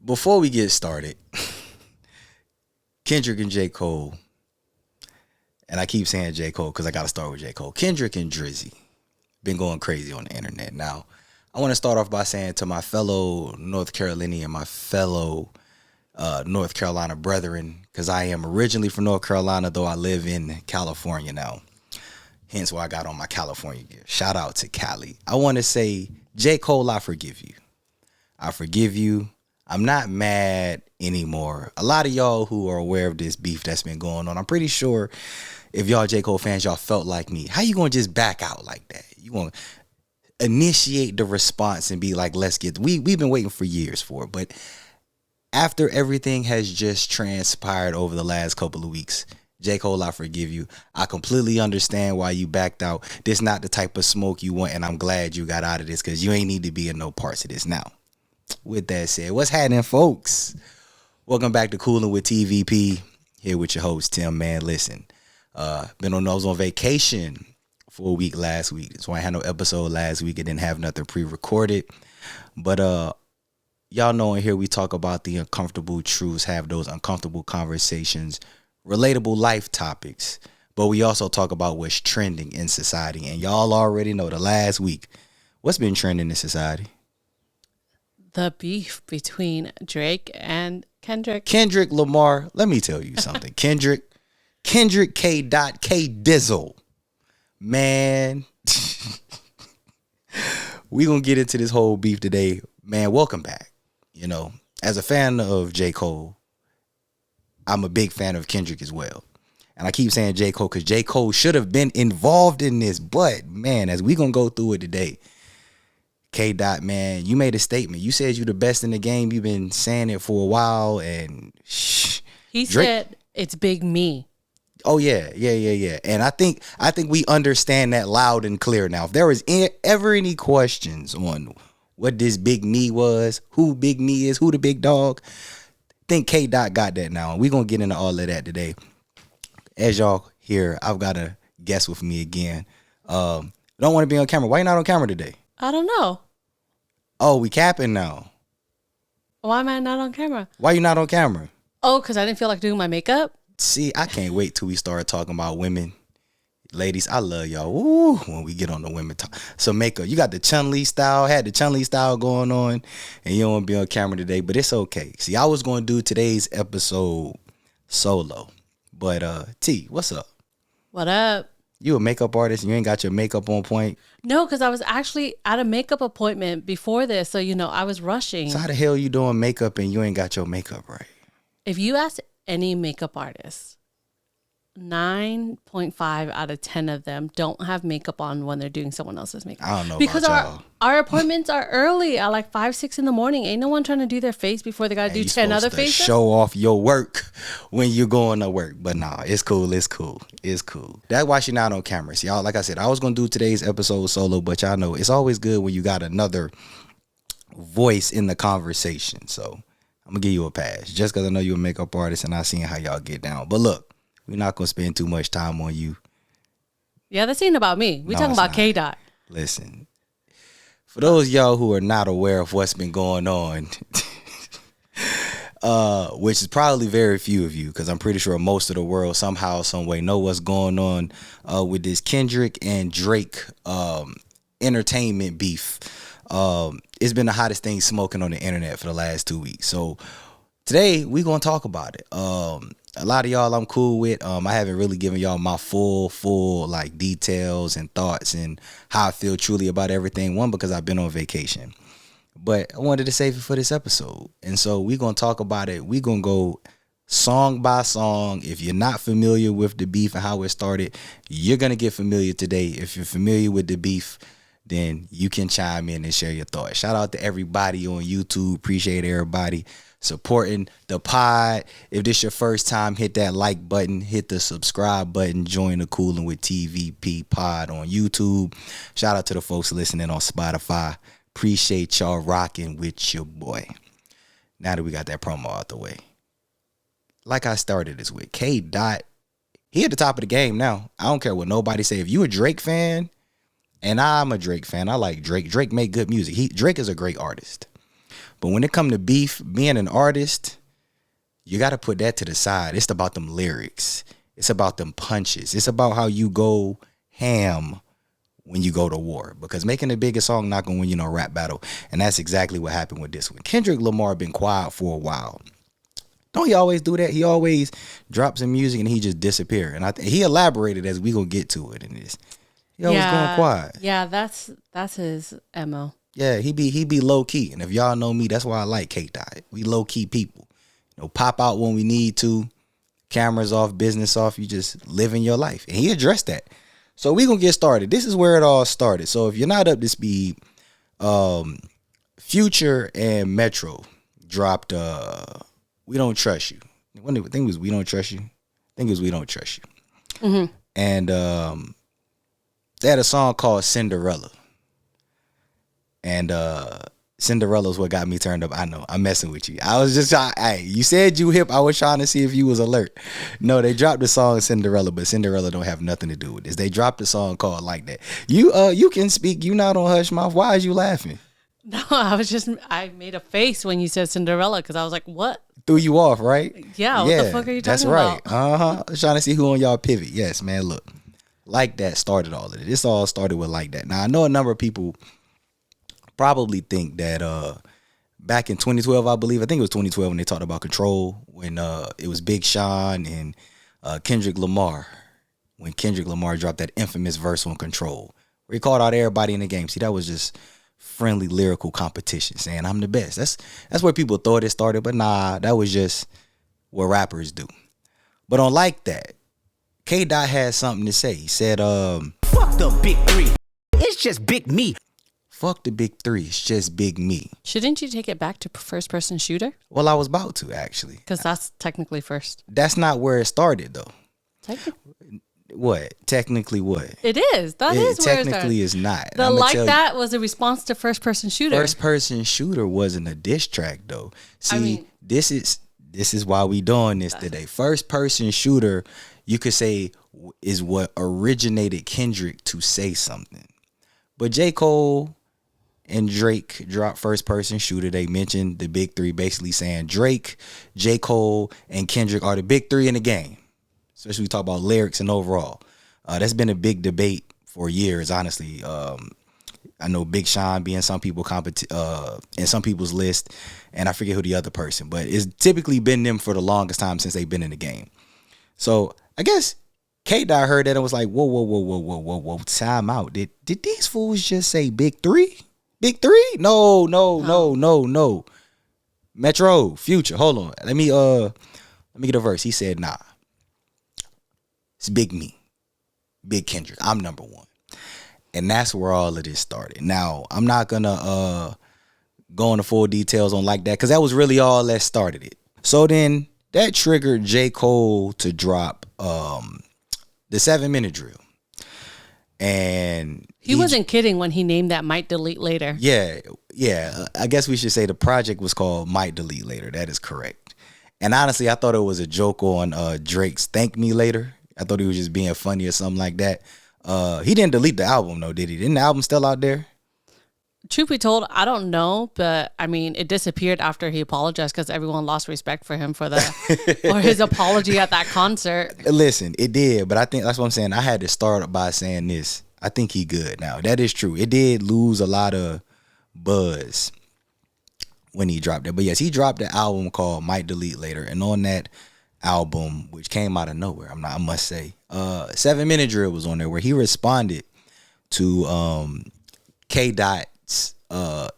Before we get started, Kendrick and J. Cole, and I keep saying J. Cole because I got to start with J. Cole. Kendrick and Drizzy been going crazy on the internet. Now, I want to start off by saying to my fellow North Carolinian and my fellow North Carolina brethren, because I am originally from North Carolina, though I live in California now. Hence why I got on my California gear. Shout out to Cali. I want to say, J. Cole, I forgive you. I forgive you. I'm not mad anymore. A lot of y'all who are aware of this beef that's been going on, I'm pretty sure if y'all J. Cole fans, y'all felt like me. How you going to just back out like that? You want to initiate the response and be like, let's get, we've been waiting for years for it. But after everything has just transpired over the last couple of weeks, J. Cole, I forgive you. I completely understand why you backed out. This not the type of smoke you want, and I'm glad you got out of this because you ain't need to be in no parts of this now. With that said, what's happening, folks? Welcome back to Coolin With TVP. Here with your host, Tim. Man, listen, I was on vacation for a week last week. That's why I had no episode last week. I didn't have nothing pre-recorded. But y'all know in here we talk about the uncomfortable truths, have those uncomfortable conversations, relatable life topics. But we also talk about what's trending in society. And y'all already know the last week, what's been trending in society? The beef between Drake and Kendrick. Kendrick Lamar, let me tell you something. Kendrick K. Dizzle. Man, we gonna get into this whole beef today. Man, welcome back. You know, as a fan of J. Cole, I'm a big fan of Kendrick as well. And I keep saying J. Cole because J. Cole should have been involved in this. But, man, as we gonna go through it today, K. Man, you made a statement. You said you the best in the game. You've been saying it for a while. And he said it's big me. Oh, yeah. And I think we understand that loud and clear now. If there was ever any questions on what this big me was, who big me is, who the big dog, I think K. got that now. And we're going to get into all of that today. As y'all hear, I've got a guest with me again. Don't want to be on camera. Why you not on camera today? I don't know. Oh, we capping now. Why am I not on camera? Why you not on camera? Oh, because I didn't feel like doing my makeup. See, I can't wait till we start talking about women. Ladies, I love y'all. Ooh, when we get on the women talk. So makeup, you got the Chun-Li style, had the Chun-Li style going on, and you don't want to be on camera today, but it's okay. See, I was going to do today's episode solo, but T, what's up? What up? You a makeup artist and you ain't got your makeup on point? No, because I was actually at a makeup appointment before this, so, I was rushing. So how the hell you doing makeup and you ain't got your makeup right? If you ask any makeup artist, 9.5 out of 10 of them don't have makeup on when they're doing someone else's makeup. I don't know because about y'all. Our appointments are early at like 5, 6 in the morning. Ain't no one trying to do their face before they got to do 10 other faces. Show off your work when you're going to work. But nah, it's cool. That's why she not on camera. See, y'all, like I said, I was going to do today's episode solo, but y'all know it's always good when you got another voice in the conversation. So I'm going to give you a pass just because I know you're a makeup artist and I seen how y'all get down. But look, we're not going to spend too much time on you. Yeah, this ain't about me. We're talking about K. Listen, for those of y'all who are not aware of what's been going on, which is probably very few of you, because I'm pretty sure most of the world somehow, some way know what's going on with this Kendrick and Drake entertainment beef. It's been the hottest thing smoking on the internet for the last 2 weeks. So today we're going to talk about it. A lot of y'all I'm cool with. I haven't really given y'all my full like details and thoughts and how I feel truly about everything. One, because I've been on vacation, but I wanted to save it for this episode. And so we're going to talk about it. We're going to go song by song. If you're not familiar with the beef and how it started, you're going to get familiar today. If you're familiar with the beef, then you can chime in and share your thoughts. Shout out to everybody on YouTube. Appreciate everybody supporting the pod. If this your first time, hit that like button, hit the subscribe button, join the Coolin With TVP pod on YouTube. Shout out to the folks listening on Spotify. Appreciate y'all rocking with your boy. Now that we got that promo out the way, like I started this with, K. He at the top of the game now. I don't care what nobody say. If you a Drake fan, and I'm a Drake fan, I like Drake. Drake make good music. Drake is a great artist. But when it come to beef, being an artist, you got to put that to the side. It's about them lyrics. It's about them punches. It's about how you go ham when you go to war. Because making the biggest song not gonna win you no rap battle. And that's exactly what happened with this one. Kendrick Lamar been quiet for a while. Don't he always do that? He always drops some music and he just disappear. And he elaborated as we gonna get to it in this. He always going quiet. Yeah, that's his MO. Yeah, he be low key. And if y'all know me, that's why I like K-Dot. We low key people. You know, pop out when we need to. Cameras off, business off. You just living your life. And he addressed that. So we gonna get started. This is where it all started. So if you're not up to speed, Future and Metro dropped We Don't Trust You. I think it was We Don't Trust You. I think it was We Don't Trust You. Mm-hmm. And they had a song called Cinderella. And Cinderella's what got me turned up. I know, I'm messing with you. I was just, hey, you said you hip. I was trying to see if you was alert. No, they dropped the song Cinderella, but Cinderella don't have nothing to do with this. They dropped the song called Like That. You can speak. You not on Hush Mouth. Why is you laughing? No, I made a face when you said Cinderella because I was like, what? Threw you off, right? Yeah, what the fuck are you talking about? That's right. I was trying to see who on y'all pivot. Yes, man, look. Like That started all of it. This all started with Like That. Now, I know a number of people probably think that back in 2012, I think it was 2012 when they talked about Control, when it was Big Sean and Kendrick Lamar, when Kendrick Lamar dropped that infamous verse on Control, where he called out everybody in the game. See, that was just friendly lyrical competition, saying I'm the best. That's where people thought it started, but nah, that was just what rappers do. But on Like That, K-Dot had something to say. He said, fuck the big three. It's just big me. Fuck the big three. It's just big me. Shouldn't you take it back to first person shooter? Well, I was about to, actually. Because that's technically first. That's not where it started, though. What? Technically what? It is. That is where it started. Technically is not. The Like That was a response to first person shooter. First person shooter wasn't a diss track, though. See, this is why we doing this today. First person shooter, you could say, is what originated Kendrick to say something. But J. Cole and Drake dropped first person shooter. They mentioned the big three, basically saying Drake, J. Cole, and Kendrick are the big three in the game. Especially we talk about lyrics and overall. That's been a big debate for years, honestly. I know Big Sean being some people in some people's list, and I forget who the other person, but it's typically been them for the longest time since they've been in the game. So I guess K-Dot heard that and was like, whoa, time out. Did these fools just say big three? Big three? No. Metro, Future, hold on. Let me get a verse. He said, nah. It's big me. Big Kendrick. I'm number one. And that's where all of this started. Now, I'm not gonna go into full details on Like That, because that was really all that started it. So then that triggered J. Cole to drop the 7-minute drill. And he wasn't kidding when he named that Might Delete Later. Yeah. I guess we should say the project was called Might Delete Later. That is correct. And honestly, I thought it was a joke on Drake's Thank Me Later. I thought he was just being funny or something like that. He didn't delete the album, though, did he? Isn't the album still out there? Truth be told, I don't know, but I mean, it disappeared after he apologized because everyone lost respect for him for his apology at that concert. Listen, it did, but I think that's what I'm saying. I had to start by saying this. I think he good now. That is true. It did lose a lot of buzz when he dropped it. But yes, he dropped the album called Might Delete Later, and on that album, which came out of nowhere, I must say, 7-minute drill was on there where he responded to K-Dot's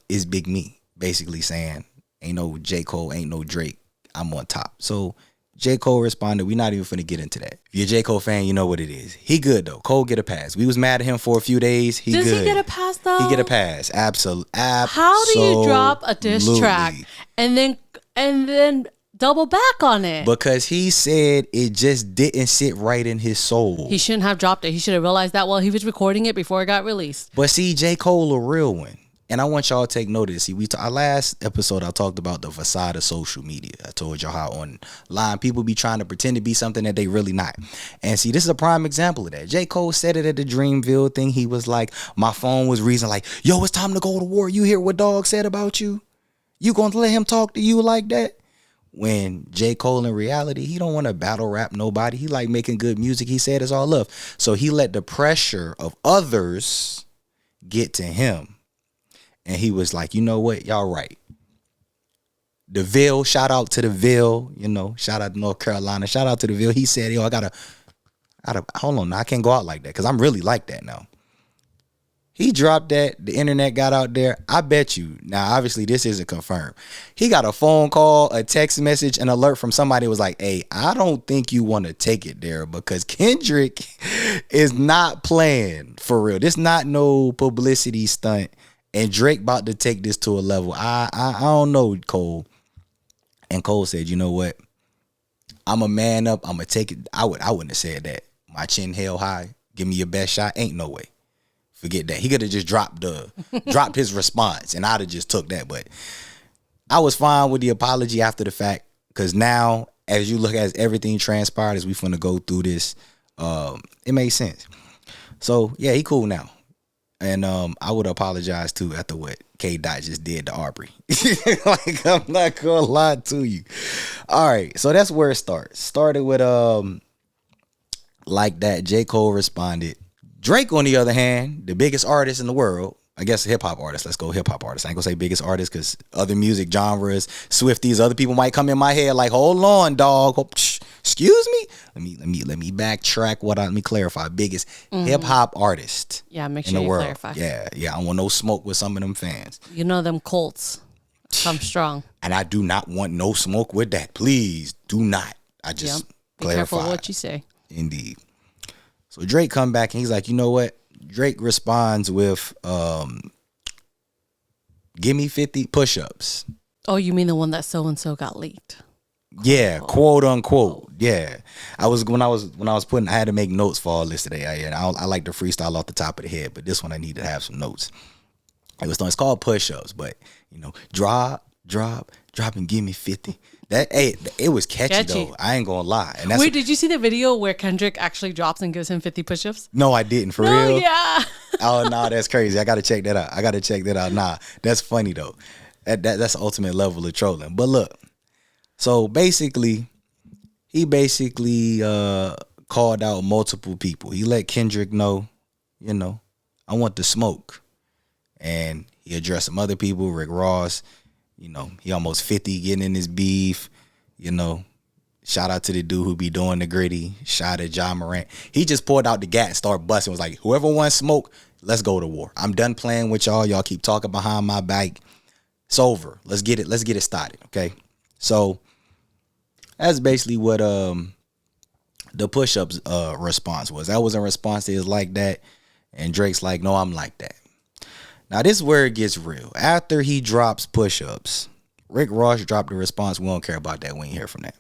Is Big Me, basically saying ain't no J. Cole, ain't no Drake, I'm on top. So J. Cole responded, we're not even finna get into that. If you're a J. Cole fan, you know what it is. He good though. Cole get a pass. We was mad at him for a few days. Does he get a pass though? He get a pass. Absolutely. How do you drop a diss track and then double back on it? Because he said it just didn't sit right in his soul. He shouldn't have dropped it. He should have realized that while he was recording it before it got released. But see, J. Cole a real one. And I want y'all to take note of this. See, our last episode, I talked about the facade of social media. I told y'all how online people be trying to pretend to be something that they really not. And see, this is a prime example of that. J. Cole said it at the Dreamville thing. He was like, my phone was reason like, yo, it's time to go to war. You hear what Dog said about you? You gonna let him talk to you like that? When J. Cole in reality, he don't want to battle rap nobody. He like making good music. He said it's all love. So he let the pressure of others get to him. And he was like, you know what? Y'all right. The Ville, shout out to the Ville, shout out to North Carolina. Shout out to the Ville. He said, yo, I gotta hold on now. I can't go out like that because I'm really like that now. He dropped that. The internet got out there. I bet you. Now, obviously, this isn't confirmed. He got a phone call, a text message, an alert from somebody who was like, hey, I don't think you want to take it there because Kendrick is not playing for real. This not no publicity stunt. And Drake about to take this to a level. I don't know, Cole. And Cole said, you know what? I'm a man up. I'm going to take it. I wouldn't have said that. My chin held high. Give me your best shot. Ain't no way. Forget that. He could have just dropped his response, and I'd have just took that. But I was fine with the apology after the fact, because now, as you look at everything transpired as we finna go through this, it made sense. So yeah, he cool now, and I would apologize too after what K. Dot just did to Aubrey. Like, I'm not gonna lie to you. All right, so that's where it starts. Started with like that. J. Cole responded. Drake, on the other hand, the biggest artist in the world, I guess hip-hop artist. Let's go hip-hop artist. I ain't gonna say biggest artist because other music genres, Swifties, other people might come in my head like, hold on, dog. Excuse me? Let me backtrack. Let me clarify. Biggest hip-hop artist make in sure the you world. clarify. Yeah. I don't want no smoke with some of them fans. You know them Colts come strong. And I do not want no smoke with that. Please do not. I just Be clarify. careful what you say. Indeed. So Drake come back and he's like, you know what? Drake responds with, give me 50 push-ups. Oh, you mean the one that so-and-so got leaked? Yeah, quote unquote. Yeah. I had to make notes for all this today. I like to freestyle off the top of the head, but this one I need to have some notes. It's called push-ups, but drop and give me 50. It was catchy though. I ain't gonna lie. And wait, did you see the video where Kendrick actually drops and gives him 50 push-ups? No, I didn't. For real? Yeah. Oh no, that's crazy. I gotta check that out. Nah, that's funny though. That's the ultimate level of trolling. But look, so basically, he called out multiple people. He let Kendrick know, I want the smoke, and he addressed some other people. Rick Ross. He almost 50 getting in his beef, Shout out to the dude who be doing the gritty. Shout at Ja Morant. He just pulled out the gat and started busting. Was like, whoever wants smoke, let's go to war. I'm done playing with y'all. Y'all keep talking behind my back. It's over. Let's get it started. Okay. So that's basically what the push-ups response was. That was in response to his like that. And Drake's like, no, I'm like that. Now, this is where it gets real. After he drops push-ups, Rick Ross dropped the response, we don't care about that. We ain't hear from that.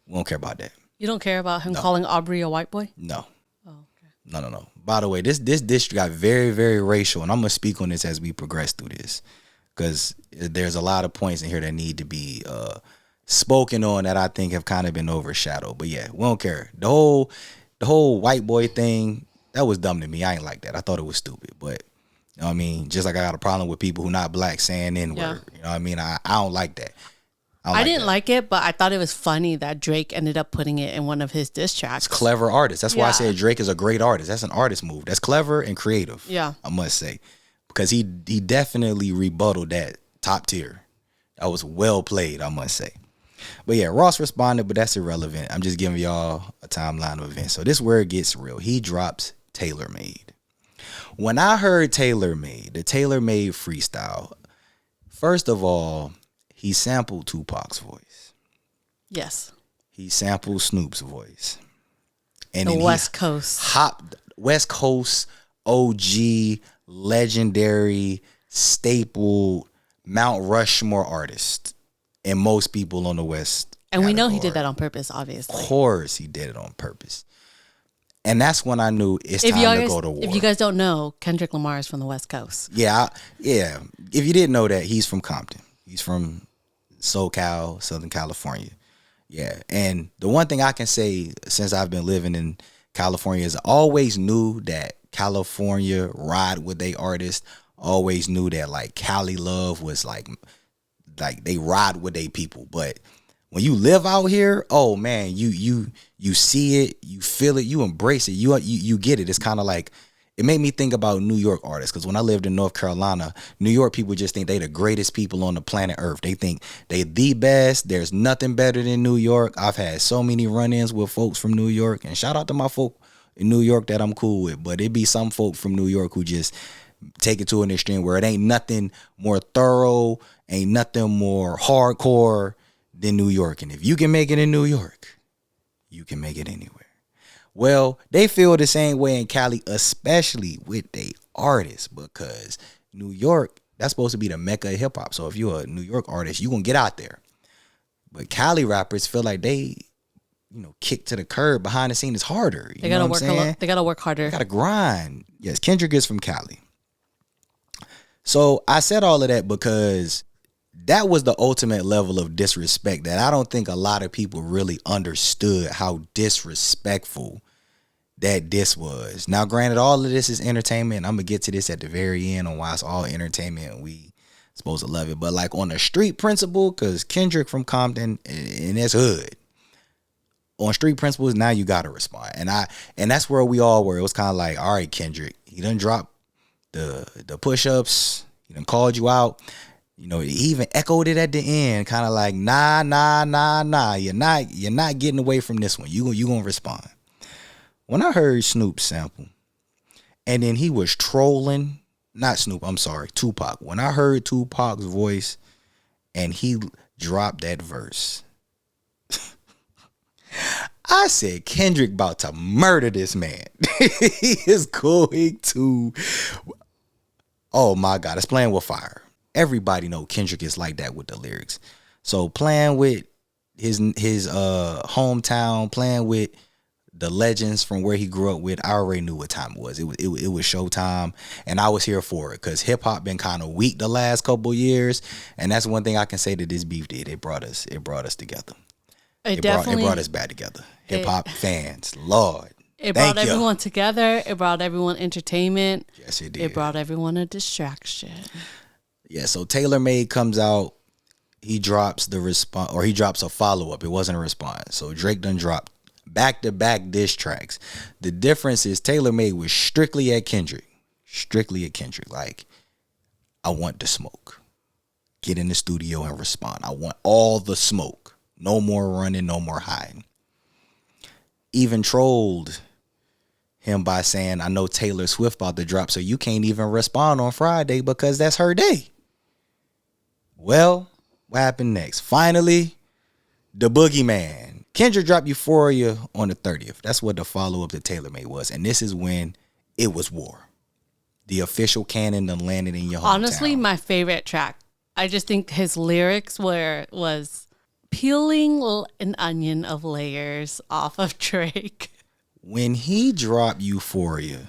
We don't care about that. You don't care about him calling Aubrey a white boy? No. Oh, okay. No. By the way, this district got very, very racial, and I'm going to speak on this as we progress through this, because there's a lot of points in here that need to be spoken on that I think have kind of been overshadowed. But yeah, we don't care. The whole white boy thing, that was dumb to me. I ain't like that. I thought it was stupid, but you know what I mean? Just like I got a problem with people who not black saying N-word. Yeah. You know what I mean? I don't like that. I didn't like it, but I thought it was funny that Drake ended up putting it in one of his diss tracks. It's clever artist. That's why I said Drake is a great artist. That's an artist move. That's clever and creative. Yeah. I must say. Because he definitely rebutted that top tier. That was well played, I must say. But yeah, Ross responded, but that's irrelevant. I'm just giving y'all a timeline of events. So this is where it gets real. He drops Tailor Made. When I heard Tailor Made, the Tailor Made freestyle, first of all, he sampled Tupac's voice. Yes. He sampled Snoop's voice. And the West Coast. West Coast OG, legendary, staple, Mount Rushmore artist. And most people on the West. And we know he did that on purpose, obviously. Of course he did it on purpose. And that's when I knew it's time to go to war. If you guys don't know, Kendrick Lamar is from the West Coast. Yeah. If you didn't know that, he's from Compton. He's from SoCal, Southern California. Yeah. And the one thing I can say since I've been living in California is I always knew that California ride with they artists. Always knew that like Cali Love was like like they ride with they people. But when you live out here, oh man, you see it, you feel it, you embrace it, you get it. It's kind of like, it made me think about New York artists, because when I lived in North Carolina, New York people just think they the greatest people on the planet Earth. They think they the best. There's nothing better than New York. I've had so many run-ins with folks from New York, and shout out to my folk in New York that I'm cool with. But it be some folk from New York who just take it to an extreme where it ain't nothing more thorough, ain't nothing more hardcore than New York. And if you can make it in New York, you can make it anywhere. Well, they feel the same way in Cali, especially with they artists, because New York, that's supposed to be the mecca of hip hop. So if you're a New York artist, you're going to get out there. But Cali rappers feel like they, kick to the curb behind the scene is harder. They got to work a lot. They got to work harder. They got to grind. Yes, Kendrick is from Cali. So I said all of that because that was the ultimate level of disrespect that I don't think a lot of people really understood how disrespectful that this was. Now, granted, all of this is entertainment. I'm going to get to this at the very end on why it's all entertainment and we supposed to love it. But like on the street principle, because Kendrick from Compton and it's hood. On street principles, now you got to respond. And that's where we all were. It was kind of like, all right, Kendrick, he done dropped the push-ups. He done called you out. He even echoed it at the end, kind of like, nah. You're not getting away from this one. You gonna respond. When I heard Snoop sample, and then he was trolling, not Snoop, I'm sorry, Tupac. When I heard Tupac's voice, and he dropped that verse, I said, Kendrick about to murder this man. He is going to, oh my God, it's playing with fire. Everybody know Kendrick is like that with the lyrics. So playing with his hometown, playing with the legends from where he grew up with, I already knew what time it was. It was showtime, and I was here for it because hip hop been kind of weak the last couple years, and that's one thing I can say that this beef did. It brought us together. It brought us back together. Hip hop fans, Lord. It brought everyone together. It brought everyone entertainment. Yes, it did. It brought everyone a distraction. Yeah, so TaylorMade comes out, he drops the response, or he drops a follow-up. It wasn't a response. So Drake done dropped back-to-back diss tracks. The difference is TaylorMade was strictly at Kendrick. Like, I want the smoke. Get in the studio and respond. I want all the smoke. No more running, no more hiding. Even trolled him by saying, I know Taylor Swift about to drop, so you can't even respond on Friday because that's her day. Well, what happened next? Finally, the boogeyman. Kendrick dropped Euphoria on the 30th. That's what the follow-up to TaylorMade was. And this is when it was war. The official canon done landed in your hometown. Honestly, my favorite track. I just think his lyrics was peeling an onion of layers off of Drake. When he dropped Euphoria,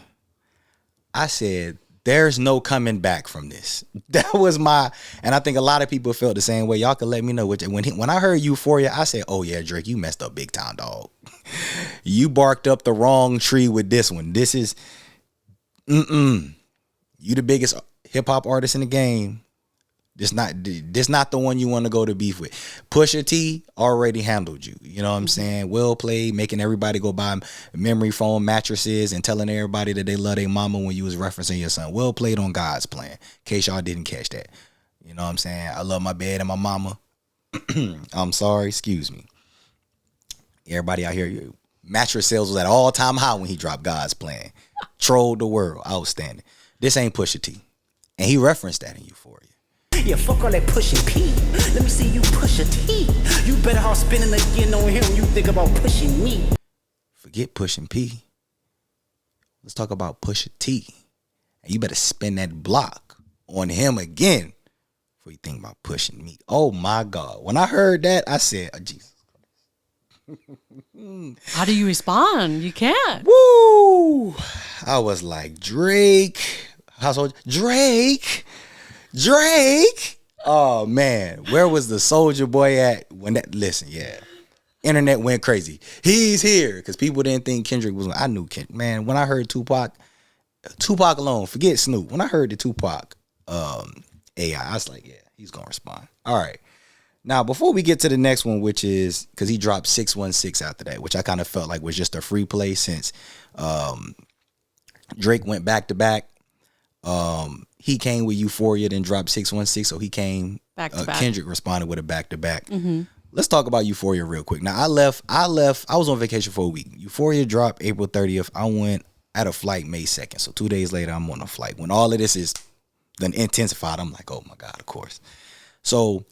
I said, there's no coming back from this. That was and I think a lot of people felt the same way. Y'all can let me know. When I heard Euphoria, I said, oh yeah, Drake, you messed up big time, dog. You barked up the wrong tree with this one. This is, you the biggest hip hop artist in the game. This not the one you want to go to beef with. Pusha T already handled you. You know what I'm saying? Well played, making everybody go buy memory foam mattresses and telling everybody that they love their mama when you was referencing your son. Well played on God's plan. In case y'all didn't catch that. You know what I'm saying? I love my bed and my mama. I'm sorry, excuse me. Everybody out here, mattress sales was at all-time high when he dropped God's plan. Trolled the world. Outstanding. This ain't Pusha T. And he referenced that in Euphoria. Yeah, fuck all that pushing P. Let me see you push a T. You better off spinning again on him when you think about pushing me. Forget pushing P. Let's talk about Pusha T. And you better spin that block on him again before you think about pushing me. Oh my God. When I heard that, I said, oh, Jesus. How do you respond? You can't. Woo! I was like, Drake. Household Drake. Oh man, where was the Soldier Boy at when that? Listen, yeah, internet went crazy. He's here because people didn't think Kendrick was. I knew Kendrick, man. When I heard Tupac alone, forget Snoop. When I heard the Tupac AI, I was like, yeah, He's gonna respond. All right. Now, before we get to the next one, which is because he dropped 616 after that, which I kind of felt like was just a free play since Drake went back to back. He came with Euphoria, then dropped 616. So he came back to back. Kendrick responded with a back to back. Let's talk about Euphoria real quick. Now, I was on vacation for a week. Euphoria dropped April 30th. I went at a flight May 2nd. So 2 days later, I'm on a flight. When all of this is then intensified, I'm like, oh my God, of course. So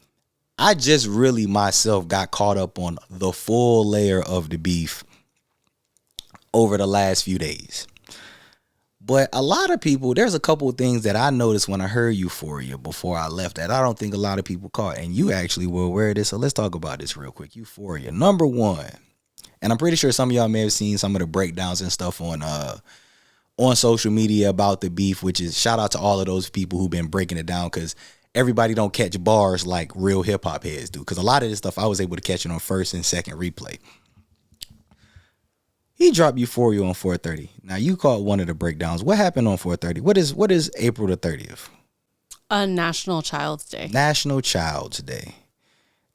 I just really myself got caught up on the full layer of the beef over the last few days. But a lot of people, there's a couple of things that I noticed when I heard Euphoria before I left that I don't think a lot of people caught. And you actually were aware of this. So let's talk about this real quick. Euphoria. Number one. And I'm pretty sure some of y'all may have seen some of the breakdowns and stuff on social media about the beef, which is shout out to all of those people who've been breaking it down, because everybody don't catch bars like real hip hop heads do. Because a lot of this stuff I was able to catch it on first and second replay. He dropped Euphoria on 430. Now you caught one of the breakdowns. What happened on 430? What is April the 30th? National Child's Day. National Child's Day.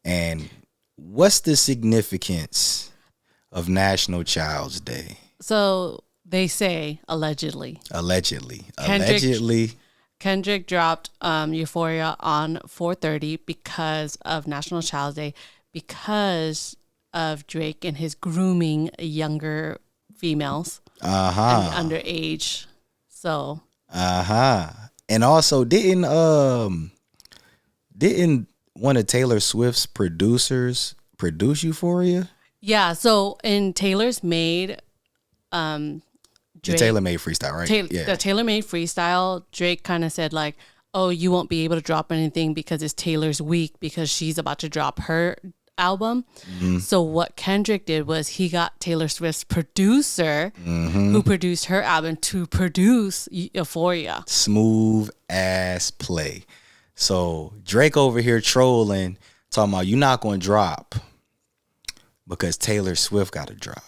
And what's the significance of National Child's Day? So they say allegedly. Kendrick dropped Euphoria on 430 because of National Child's Day, because of Drake and his grooming younger females and underage. So and also didn't one of Taylor Swift's producers produce Euphoria? Yeah, so in Taylor's Made the Taylor Made freestyle, right? The Taylor Made freestyle, Drake kind of said like, oh, you won't be able to drop anything because it's Taylor's week because she's about to drop her album. So what Kendrick did was he got Taylor Swift's producer who produced her album to produce Euphoria. Smooth ass play. So Drake over here trolling, talking about you not going to drop because Taylor Swift got to drop.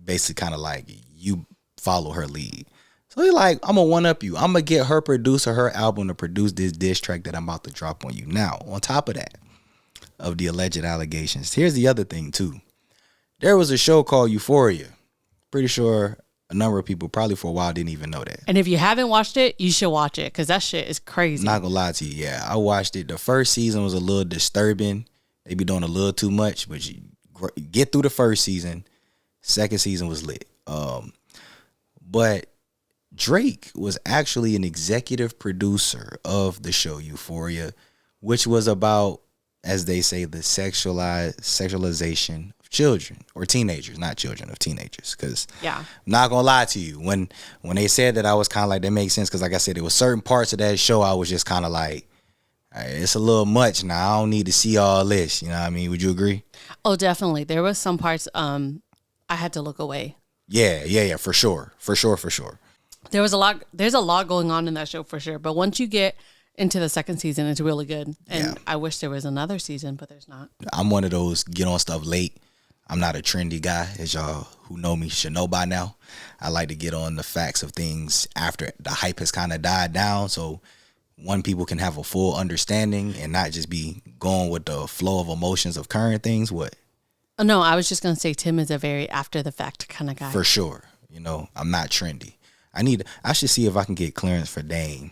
Basically kind of like you follow her lead. So he like, I'm going to one up you. I'm going to get her producer, her album to produce this diss track that I'm about to drop on you. Now, on top of that, of the alleged allegations, here's the other thing too. There was a show called Euphoria. Pretty sure a number of people probably for a while didn't even know that. And if you haven't watched it, you should watch it because that shit is crazy. Not gonna lie to you, yeah. I watched it. The first season was a little disturbing. They be doing a little too much, but you get through the first season. Second season was lit. But Drake was actually an executive producer of the show Euphoria, which was about, as they say, the sexualization of children or teenagers, not children, of teenagers. Because I'm not gonna lie to you, when they said that, I was kind of like, that makes sense. Because like I said, there was certain parts of that show I was just kind of like, all right, it's a little much now. I don't need to see all this. You know what I mean? Would you agree? Oh, definitely. There was some parts I had to look away. Yeah, for sure. There's a lot going on in that show for sure. But once you get into the second season, it's really good. And I wish there was another season, but there's not. I'm one of those get on stuff late. I'm not a trendy guy, as y'all who know me should know by now. I like to get on the facts of things after the hype has kind of died down. So people can have a full understanding and not just be going with the flow of emotions of current things. What? Oh, no, I was just going to say Tim is a very after the fact kind of guy. For sure. You know, I'm not trendy. I should see if I can get clearance for Dame.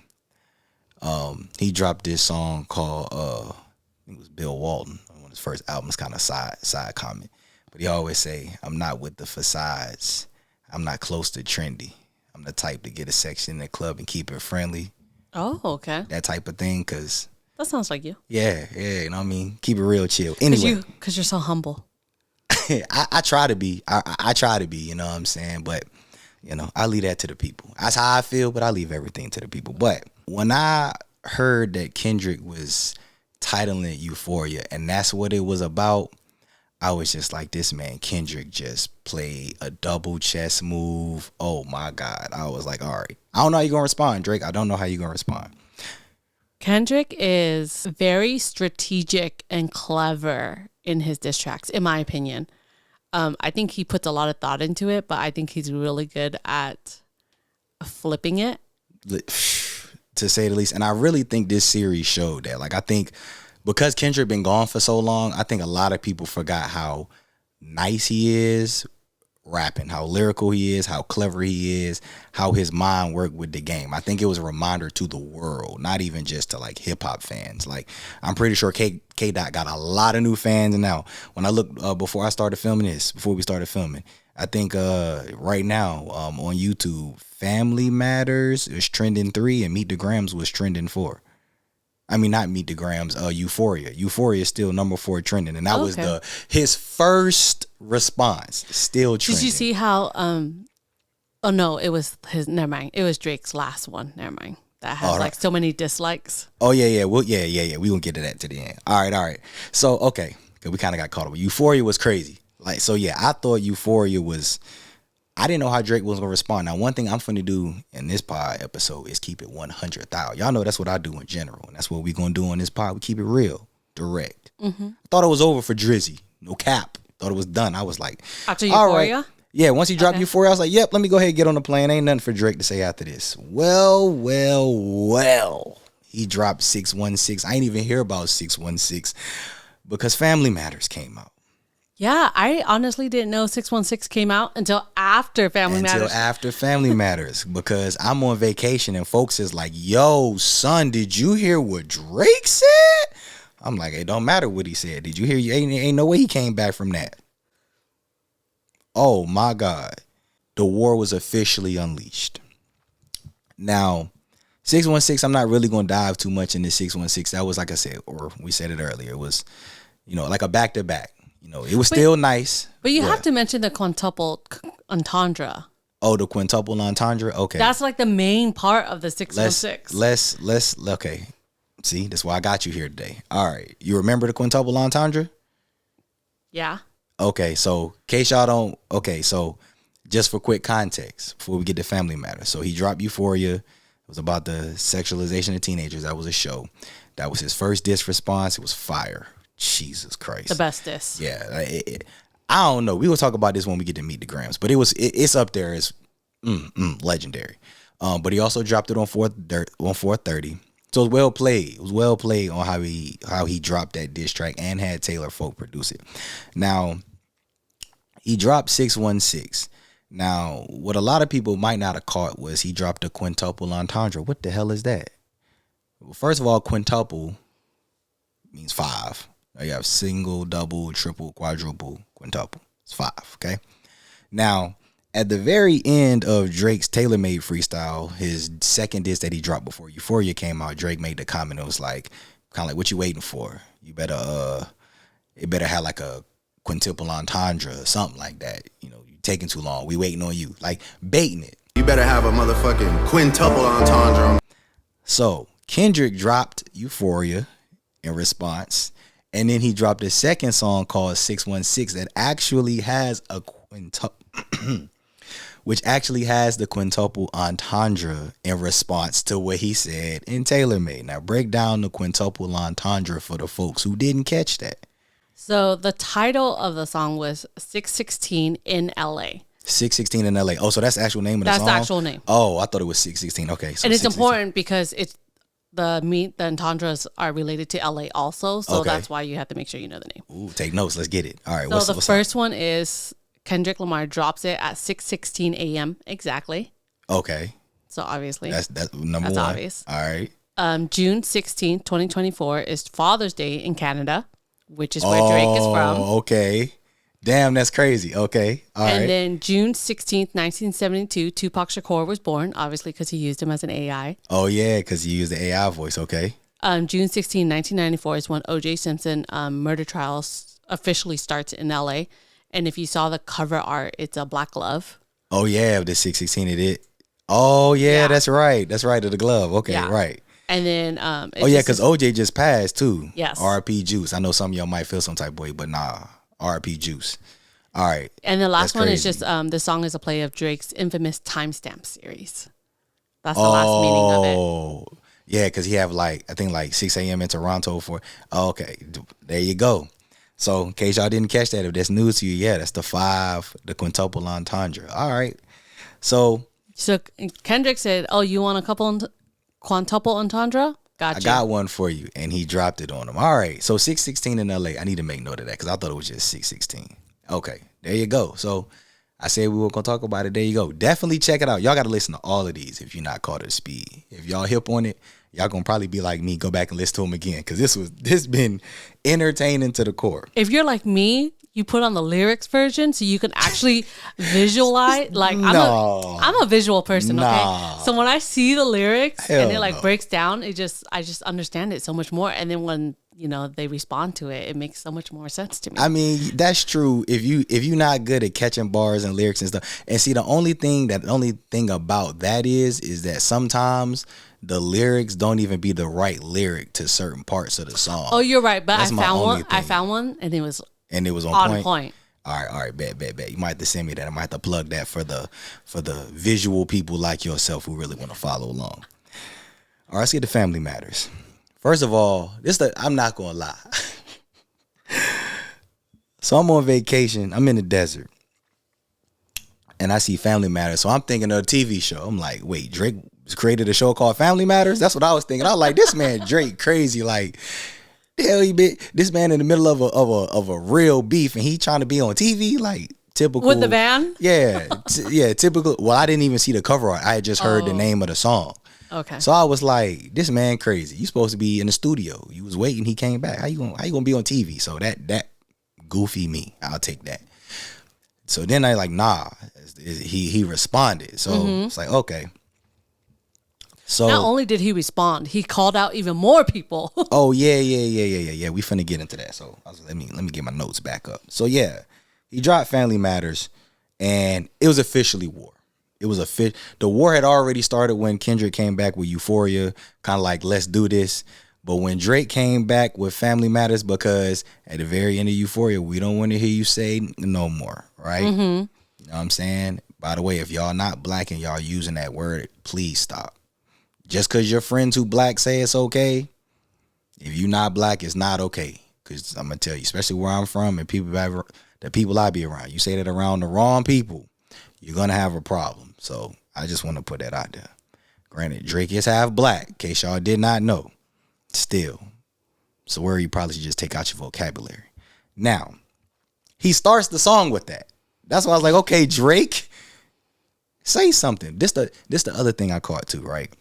He dropped this song called I think it was Bill Walton on one of his first albums, kind of side comment. But he always say, I'm not with the facades. I'm not close to trendy. I'm the type to get a section in the club and keep it friendly. Oh, okay. That type of thing, because that sounds like you. Yeah, you know what I mean? Keep it real chill. Anyway. Because you're so humble. I try to be. I try to be, you know what I'm saying? But, you know, I leave that to the people. That's how I feel, but I leave everything to the people. But when I heard that Kendrick was titling it Euphoria and that's what it was about, I was just like, this man Kendrick just played a double chess move. Oh my God. I was like, all right. I don't know how you're going to respond, Drake. I don't know how you're going to respond. Kendrick is very strategic and clever in his diss tracks, in my opinion. I think he puts a lot of thought into it, but I think he's really good at flipping it. to say the least. And I really think this series showed that. Like, I think because Kendrick been gone for so long, I think a lot of people forgot how nice he is rapping, how lyrical he is, how clever he is, how his mind worked with the game. I think it was a reminder to the world, not even just to like hip hop fans. Like, I'm pretty sure K Dot got a lot of new fans now. When I looked before we started filming, I think right now on YouTube, Family Matters is trending 3 and Meet the Grams was trending 4. I mean, not Meet the Grams, Euphoria. Euphoria is still number 4 trending. And that was his first response. Still trending. Did you see how, oh no, it was his, never mind. It was Drake's last one. Never mind. That has like so many dislikes. Oh, yeah. Well, yeah. We gonna get to that to the end. All right. So, okay. Cause we kind of got caught up. Euphoria was crazy. Like, so yeah, I thought Euphoria was, I didn't know how Drake was gonna respond. Now, one thing I'm finna do in this pod episode is keep it 100,000. Y'all know that's what I do in general, and that's what we gonna do on this pod. We keep it real, direct. I thought it was over for Drizzy. No cap. Thought it was done. I was like, after Euphoria? Right. Yeah, once he dropped Euphoria, I was like, yep, let me go ahead and get on the plane. Ain't nothing for Drake to say after this. Well. He dropped 616. I ain't even hear about 616 because Family Matters came out. Yeah, I honestly didn't know 616 came out until after Family Matters. Because I'm on vacation and folks is like, yo, son, did you hear what Drake said? I'm like, it don't matter what he said. Did you hear? Ain't no way he came back from that. Oh, my God. The war was officially unleashed. Now, 616, I'm not really going to dive too much into 616. That was, like I said, or we said it earlier, it was, like a back-to-back. It was still nice. But you have to mention the quintuple entendre. Oh, the quintuple entendre? Okay. That's like the main part of the 616. Let's okay. See, that's why I got you here today. All right. You remember the quintuple entendre? Yeah. Okay, so in case y'all don't, so just for quick context, before we get to Family Matters. So he dropped Euphoria. It was about the sexualization of teenagers. That was a show. That was his first diss response. It was fire. Jesus Christ. The best diss. Yeah. I don't know. We will talk about this when we get to Meet the Grams, but it's up there as legendary. But he also dropped it on 430. So it was well played. It was well played on how he dropped that diss track and had Taylor Folk produce it. Now, he dropped 616. Now, what a lot of people might not have caught was he dropped a quintuple entendre. What the hell is that? Well, first of all, quintuple means 5. You have single, double, triple, quadruple, quintuple. It's 5, okay? Now, at the very end of Drake's Tailor-Made freestyle, his second diss that he dropped before Euphoria came out, Drake made the comment. It was like, kind of like, what you waiting for? You better, it better have like a quintuple entendre or something like that. You taking too long. We waiting on you. Like, baiting it. You better have a motherfucking quintuple entendre. So, Kendrick dropped Euphoria in response. And then he dropped a second song called 616 that actually has a which actually has the quintuple entendre in response to what he said in Tailor-Made. Now, break down the quintuple entendre for the folks who didn't catch that. So the title of the song was 616 in LA. 616 in LA. Oh, so that's the actual name of the song? That's the actual name. Oh, I thought it was 616. Okay. So and it's important because the entendres are related to LA also. So that's why you have to make sure you know the name. Ooh, take notes. Let's get it. All right. So the first one is Kendrick Lamar drops it at 6:16 a.m. exactly. Okay. So obviously. That's number one. That's obvious. All right. June 16th, 2024 is Father's Day in Canada, which is where Drake is from. Okay. Damn, that's crazy. Okay. All right. And then June 16th, 1972, Tupac Shakur was born, obviously because he used him as an AI. Oh, yeah, because he used the AI voice. Okay. June 16, 1994 is when O.J. Simpson murder trials officially starts in L.A. And if you saw the cover art, it's a black glove. Oh, yeah, the 616 it is. Oh, yeah, that's right. That's right, of the glove. Okay, right. And then... because OJ just passed, too. Yes. R.I.P. Juice. I know some of y'all might feel some type of way, but nah. R.I.P. Juice. All right. And the last one is just, the song is a play of Drake's infamous timestamp series. That's the last meaning of it. Oh, yeah, because he have I think 6 a.m. in Toronto for... Oh, okay, there you go. So, in case y'all didn't catch that, if that's news to you, yeah, that's the quintuple entendre. All right. So Kendrick said, oh, you want a quintuple entendre? Gotcha. I got one for you, and he dropped it on him. All right, so 616 in LA. I need to make note of that because I thought it was just 616. Okay, there you go. So I said we were gonna talk about it. There you go. Definitely check it out. Y'all got to listen to all of these if you're not caught up to speed. If y'all hip on it, y'all gonna probably be like me. Go back and listen to them again because this been entertaining to the core. If you're like me, you put on the lyrics version so you can actually visualize. Like I'm a visual person, okay? So when I see the lyrics and it like breaks down, I just understand it so much more. And then when they respond to it, it makes so much more sense to me. I mean, that's true. If you're not good at catching bars and lyrics and stuff, and see the only thing about that is that sometimes the lyrics don't even be the right lyric to certain parts of the song. Oh, you're right, but I found one, and it was on point. All right, bet. You might have to send me that. I might have to plug that for the visual people like yourself who really want to follow along. All right, let's get to Family Matters. First of all, I'm not gonna lie. So I'm on vacation. I'm in the desert, and I see Family Matters. So I'm thinking of a TV show. I'm like, wait, Drake created a show called Family Matters? That's what I was thinking. I was like, this man Drake crazy. Like, the hell he been? This man in the middle of a real beef, and he trying to be on TV, like typical with the van. Yeah, typical. Well, I didn't even see the cover art. I had just heard the name of the song. Okay. So I was like, this man crazy. You supposed to be in the studio. You was waiting. He came back. How you gonna be on TV? So that goofy me. I'll take that. So then I like, nah. He responded. So it's like, okay. So not only did he respond, he called out even more people. Oh yeah. We finna get into that. So let me get my notes back up. So yeah, he dropped Family Matters, and it was officially war. It was the war had already started when Kendrick came back with Euphoria, kind of like, let's do this. But when Drake came back with Family Matters, because at the very end of Euphoria, we don't want to hear you say no more, right? You know what I'm saying? By the way, if y'all not black and y'all using that word, please stop. Just because your friends who black say it's okay, if you not black, it's not okay. Because I'm going to tell you, especially where I'm from and the people I be around, you say that around the wrong people, you're going to have a problem. So I just want to put that out there. Granted, Drake is half black, in case y'all did not know. Still. So where you probably should just take out your vocabulary. Now, he starts the song with that. That's why I was like, okay, Drake, say something. This the other thing I caught too, right?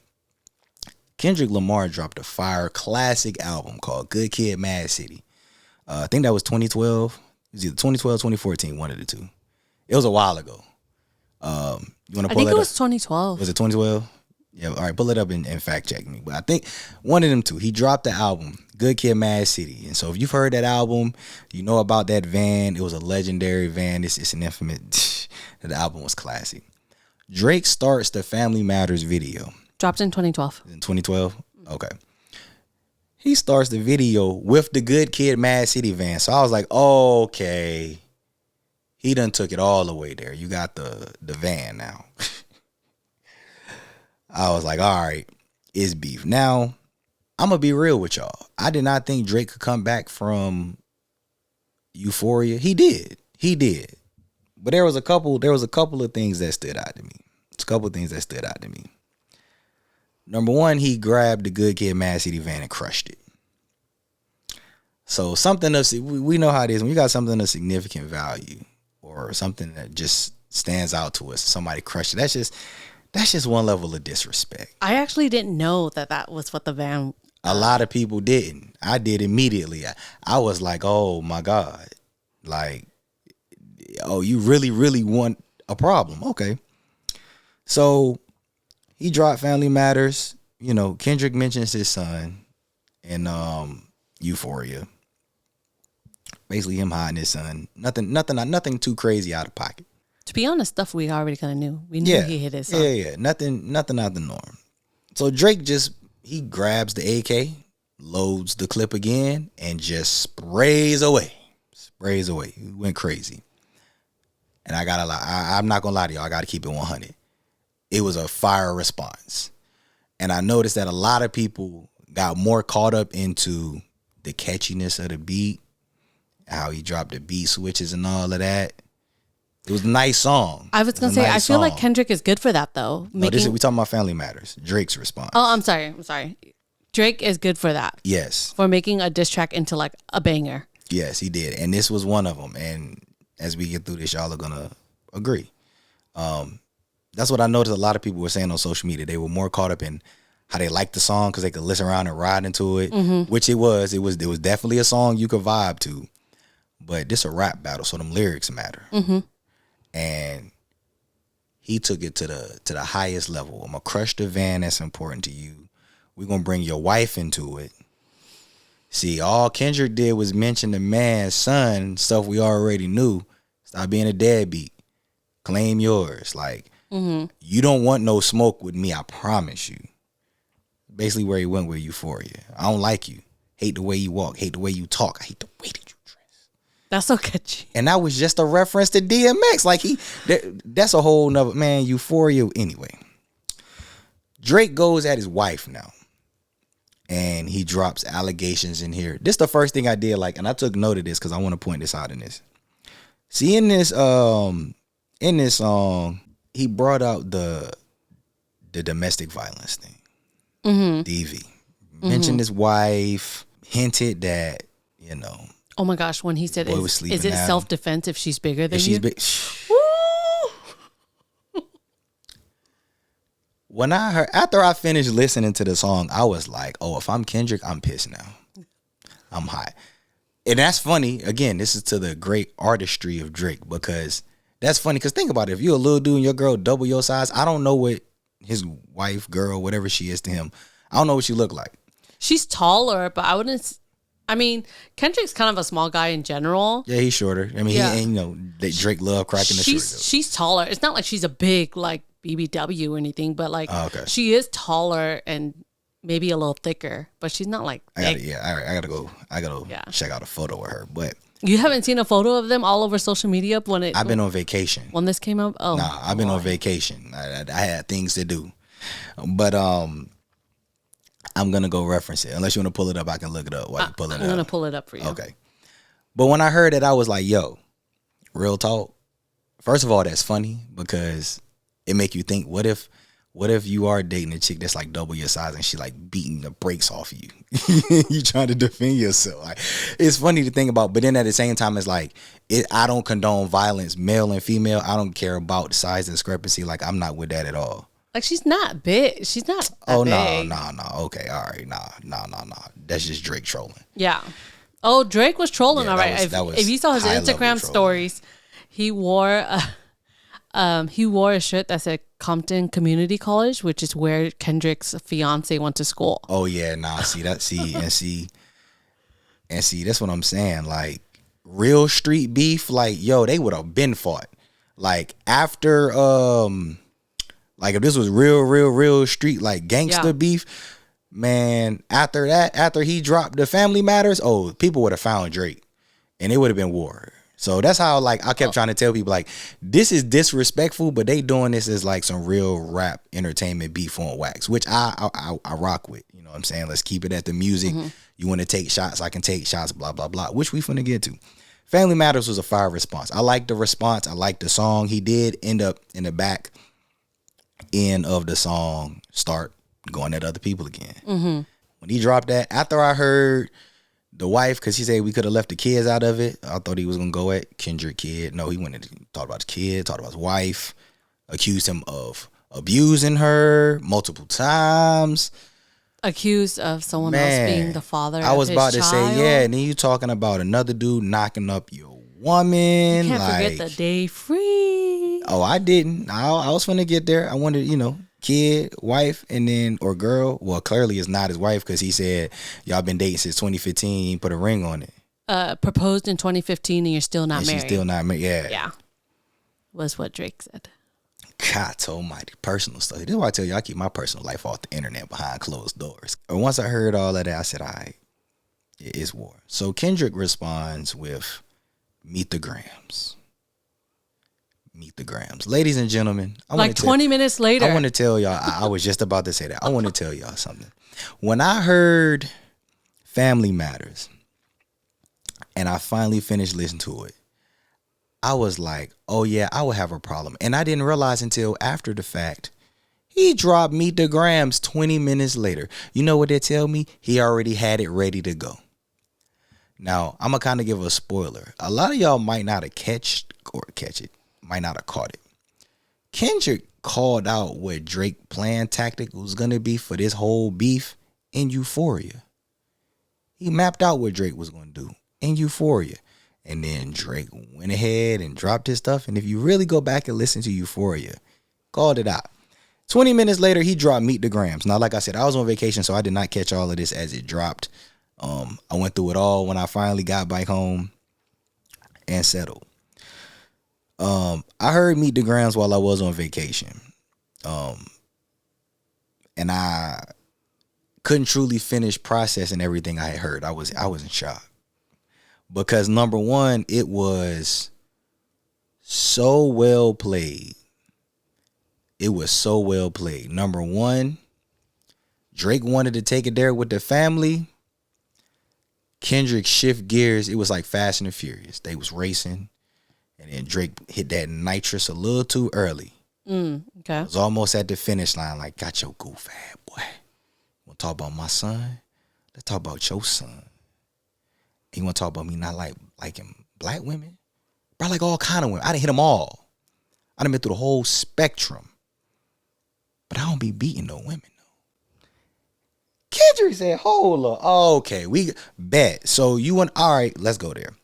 Kendrick Lamar dropped a fire classic album called Good Kid, Mad City. I think that was 2012. It was either 2012, 2014, one of the two. It was a while ago. You want to pull it up? I think it was 2012. Was it 2012? Yeah, all right, pull it up and fact check me. But I think one of them two, he dropped the album, Good Kid, Mad City. And so if you've heard that album, you know about that van. It was a legendary van. It's an infamous, the album was classic. Drake starts the Family Matters video. Dropped in 2012. In 2012? Okay. He starts the video with the Good Kid, Mad City van. So I was like, okay. He done took it all the way there. You got the van now. I was like, all right, it's beef. Now, I'm going to be real with y'all. I did not think Drake could come back from Euphoria. He did. But there was a couple of things that stood out to me. Number one, he grabbed the Good Kid, Mad City van and crushed it. So we know how it is. When you got something of significant value or something that just stands out to us, somebody crushed it. That's just one level of disrespect. I actually didn't know that was what the van. A lot of people didn't. I did immediately. I was like, oh my God. Like, oh, you really, really want a problem. Okay. So he dropped Family Matters. You know, Kendrick mentions his son in Euphoria. Basically him hiding his son. Nothing too crazy out of pocket. To be honest, stuff we already kind of knew. We knew he hit his son. Yeah. Nothing out the norm. So Drake he grabs the AK, loads the clip again, and just sprays away. He went crazy. And I gotta lie. I'm not gonna lie to y'all. I gotta keep it 100. It was a fire response. And I noticed that a lot of people got more caught up into the catchiness of the beat, how he dropped the beat switches and all of that. It was a nice song. I was gonna say, I feel like Kendrick is good for that though. No, we talking about Family Matters. Drake's response. Oh, I'm sorry. Drake is good for that. Yes. For making a diss track into like a banger. Yes, he did, and this was one of them. And as we get through this, y'all are gonna agree. That's what I noticed. A lot of people were saying on social media. They were more caught up in how they liked the song because they could listen around and ride into it, which it was. It was definitely a song you could vibe to. But this a rap battle, so them lyrics matter. And he took it to the highest level. I'm gonna crush the van that's important to you. We're gonna bring your wife into it. See, all Kendrick did was mention the man's son, stuff we already knew. Stop being a deadbeat. Claim yours. Like, you don't want no smoke with me, I promise you. Basically where he went with Euphoria. I don't like you. Hate the way you walk. Hate the way you talk. I hate the way that you dress. That's so catchy. And that was just a reference to DMX. Like, that's a whole nother, man, Euphoria. Anyway, Drake goes at his wife now. And he drops allegations in here. This is the first thing I did, like, and I took note of this because I want to point this out in this. See, in this song, he brought out the domestic violence thing. DV. Mentioned his wife, hinted that, you know. Oh my gosh, when he said, is it self-defense if she's bigger than you? When I heard, after I finished listening to the song, I was like, oh, if I'm Kendrick, I'm pissed now. I'm hot. And that's funny. Again, this is to the great artistry of Drake, because that's funny. Because think about it. If you're a little dude and your girl double your size, I don't know what his wife, girl, whatever she is to him, I don't know what she look like. She's taller, but Kendrick's kind of a small guy in general. Yeah, he's shorter. I mean, he, and, you know, Drake love cracking the short. She's taller. It's not like she's a big, like, BBW or anything, but like she is taller and maybe a little thicker, but she's not like thick. I gotta go check out a photo of her. But you haven't seen a photo of them all over social media I've been on vacation when this came up. Oh, nah, I've been on vacation. I had things to do, but I'm gonna go reference it. Unless you want to pull it up, I can look it up while you pull it up. I'm gonna pull it up for you. Okay, but when I heard it, I was like, yo, real talk. First of all, that's funny because it make you think, what if you are dating a chick that's like double your size and she like beating the brakes off of you? You trying to defend yourself. Like, it's funny to think about, but then at the same time, it's like, I don't condone violence, male and female. I don't care about size discrepancy. Like, I'm not with that at all. Like, she's not big. She's not that big. No. Okay, all right, no. That's just Drake trolling. Yeah. Oh, Drake was trolling, Yeah, all right. If you saw his Instagram stories, he wore a shirt that said Compton Community College, which is where Kendrick's fiance went to school. Oh yeah, nah. See, that's what I'm saying. Like, real street beef, like, yo, they would have been fought. Like, after like, if this was real street, like, gangster beef, man, after he dropped the Family Matters, people would have found Drake and it would have been war. So that's how, like, I kept trying to tell people, like, this is disrespectful, but they doing this as like some real rap entertainment beef on wax, which I rock with. You know what I'm saying? Let's keep it at the music. You want to take shots, I can take shots, blah, blah, blah, which we finna get to. Family Matters was a fire response. I like the response. I like the song. He did end up in the back end of the song start going at other people again. When he dropped that, after I heard the wife, because he said we could have left the kids out of it, I thought he was going to go at Kendrick kid. No, he went and talked about his kid, talked about his wife, accused him of abusing her multiple times. Accused of someone else being the father of his child. I was about to say, yeah, and then you talking about another dude knocking up your woman. You can't forget the day free. Oh, I didn't. I was finna get there. I wanted, kid, wife, and then, or girl. Well, clearly it's not his wife because he said y'all been dating since 2015. He put a ring on it. Proposed in 2015 and you're still not married. She's still not married. Yeah. Was what Drake said. God almighty, personal stuff. This is why I tell you I keep my personal life off the internet behind closed doors. And once I heard all of that, I said, all right, it is war. So Kendrick responds with Meet the Grams. Meet the Grams. Ladies and gentlemen. Like 20 minutes later. I want to tell y'all, I was just about to say that. I want to tell y'all something. When I heard Family Matters and I finally finished listening to it, I was like, oh yeah, I would have a problem. And I didn't realize until after the fact, he dropped Meet the Grams 20 minutes later. You know what they tell me? He already had it ready to go. Now, I'm going to kind of give a spoiler. A lot of y'all might not have catch it, might not have caught it. Kendrick called out what Drake plan tactic was going to be for this whole beef in Euphoria. He mapped out what Drake was going to do in Euphoria. And then Drake went ahead and dropped his stuff. And if you really go back and listen to Euphoria, called it out. 20 minutes later, he dropped Meet the Grams. Now, like I said, I was on vacation, so I did not catch all of this as it dropped. I went through it all when I finally got back home and settled. I heard Meet the Grams while I was on vacation. And I couldn't truly finish processing everything I had heard. I was in shock. Because number one, it was so well played. It was so well played. Number one, Drake wanted to take it there with the family. Kendrick shift gears. It was like Fast and the Furious. They was racing. And then Drake hit that nitrous a little too early. Okay. It was almost at the finish line. Like, got your goof ass, boy. Want to talk about my son? Let's talk about your son. You want to talk about me not liking black women? Bro, I like all kind of women. I done hit them all. I done been through the whole spectrum. But I don't be beating no women, though. Kendrick said, hold up. Okay, we bet. So you went, all right, let's go there.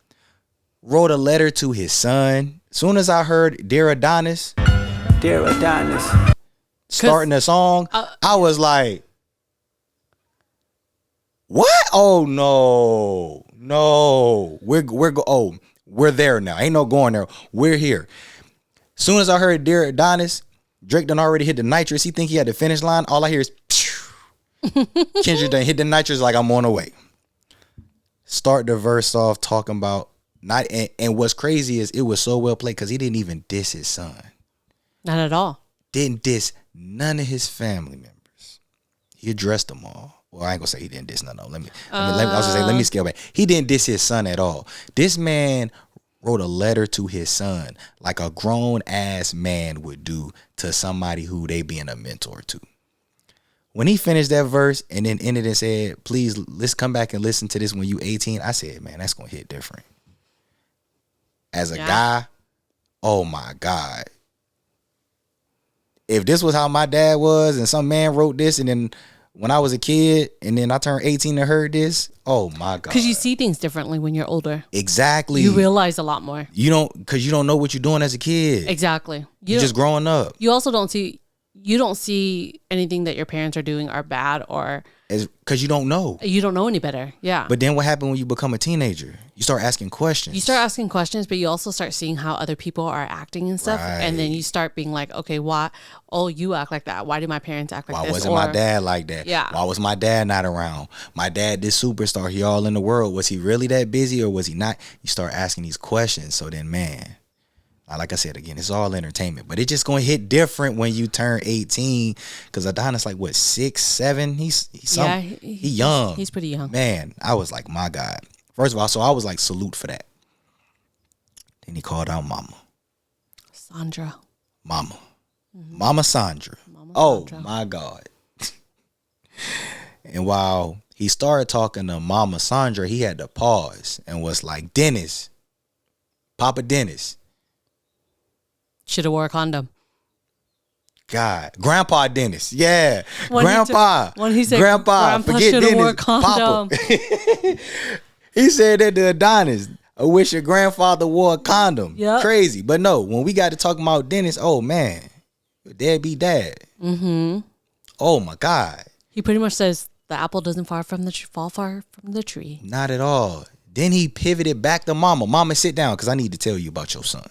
Wrote a letter to his son. Soon as I heard Dear Adonis. Dear Adonis. Starting the song, I was like, what? Oh, no. No. We're there now. Ain't no going there. We're here. Soon as I heard Dear Adonis, Drake done already hit the nitrous. He think he had the finish line. All I hear is Kendrick done hit the nitrous like I'm on the way. Start the verse off talking about not and what's crazy is it was so well played because he didn't even diss his son. Not at all. Didn't diss none of his family members. He addressed them all. Well, I ain't gonna say he didn't diss none of them. Let me scale back. He didn't diss his son at all. This man wrote a letter to his son like a grown ass man would do to somebody who they being a mentor to. When he finished that verse and then ended and said, please, let's come back and listen to this when you 18, I said, man, that's gonna hit different. As a guy, oh my God. If this was how my dad was and some man wrote this and then when I was a kid and then I turned 18 and heard this, oh my God. Because you see things differently when you're older. Exactly. You realize a lot more. Because you don't know what you're doing as a kid. Exactly. You're just growing up. You also don't see anything that your parents are doing are bad or... Because you don't know. You don't know any better. Yeah. But then what happened when you become a teenager? You start asking questions. You start asking questions, but you also start seeing how other people are acting and stuff. Right. And then you start being like, okay, why? Oh, you act like that. Why do my parents act like this? Why wasn't my dad like that? Yeah. Why was my dad not around? My dad, this superstar, he all in the world. Was he really that busy or was he not? You start asking these questions. So then, man, like I said, again, it's all entertainment. But it's just going to hit different when you turn 18. Because Adonis, like, what, 6, 7? He's young. He's pretty young. Man, I was like, my God. First of all, so I was like, salute for that. Then he called out Mama. Sandra. Mama. Mm-hmm. Mama Sandra. Sandra. My God. And while he started talking to Mama Sandra, he had to pause and was like, Dennis. Papa Dennis. Should have wore a condom. God. Grandpa Dennis. Yeah. Grandpa. When he said Grandpa forget Dennis. Wore a condom. Papa. He said that to Adonis. I wish your grandfather wore a condom. Yep. Crazy. But no, when we got to talking about Dennis, oh man. Dad be dad. Mm-hmm. Oh my God. He pretty much says the apple doesn't fall far from the tree. Not at all. Then he pivoted back to Mama. Mama, sit down because I need to tell you about your son.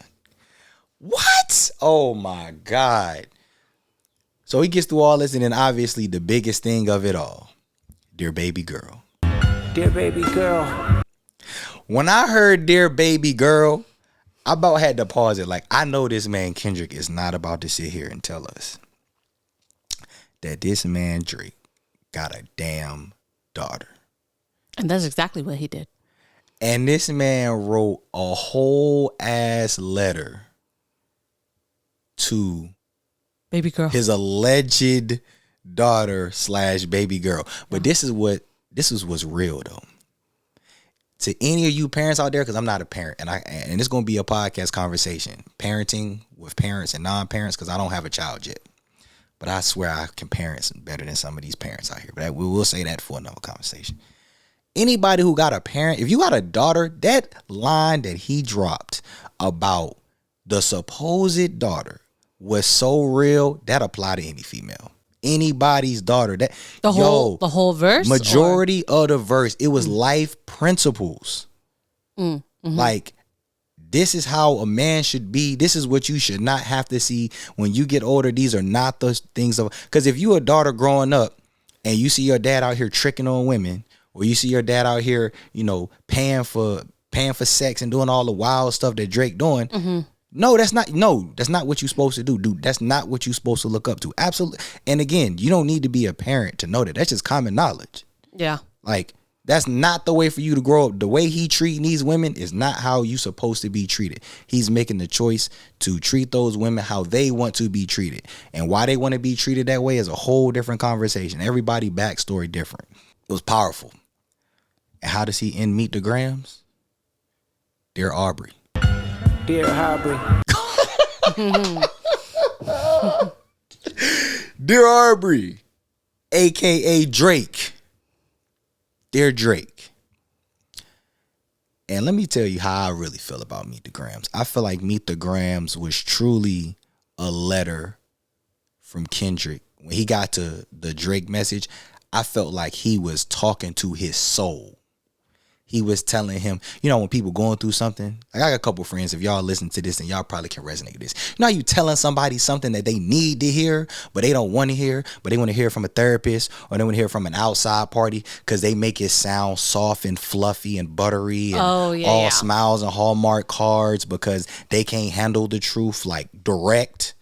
What? Oh my God. So he gets through all this and then obviously the biggest thing of it all. Dear baby girl. Dear baby girl. When I heard Dear baby girl, I about had to pause it. Like, I know this man Kendrick is not about to sit here and tell us that this man Drake got a damn daughter. And that's exactly what he did. And this man wrote a whole ass letter to Baby girl. his alleged daughter / baby girl. But this is what's real though. To any of you parents out there, because I'm not a parent, and it's gonna be a podcast conversation, parenting with parents and non-parents, because I don't have a child yet. But I swear I can parent better than some of these parents out here. But we will say that for another conversation. Anybody who got a parent, if you got a daughter, that line that he dropped about the supposed daughter was so real, that apply to any female. Anybody's daughter. That the whole verse? Majority of the verse, it was life principles. Like, this is how a man should be. This is what you should not have to see when you get older. These are not the things of, because if you a daughter growing up and you see your dad out here tricking on women, or you see your dad out here, paying for sex and doing all the wild stuff that Drake doing. No, that's not what you're supposed to do, dude. That's not what you're supposed to look up to. Absolutely. And again, you don't need to be a parent to know that. That's just common knowledge. Yeah. Like, that's not the way for you to grow up. The way he treating these women is not how you supposed to be treated. He's making the choice to treat those women how they want to be treated. And why they want to be treated that way is a whole different conversation. Everybody backstory different. It was powerful. And how does he end Meet the Grams? Dear Aubrey. Dear Aubrey. Dear Aubrey, a.k.a. Drake. Dear Drake. And let me tell you how I really feel about Meet the Grams. I feel like Meet the Grams was truly a letter from Kendrick. When he got to the Drake message, I felt like he was talking to his soul. He was telling him, when people going through something, like I got a couple friends, if y'all listen to this, and y'all probably can resonate with this. How you telling somebody something that they need to hear, but they don't want to hear, but they want to hear from a therapist, or they want to hear from an outside party, because they make it sound soft and fluffy and buttery and all smiles and Hallmark cards, because they can't handle the truth, like, direct.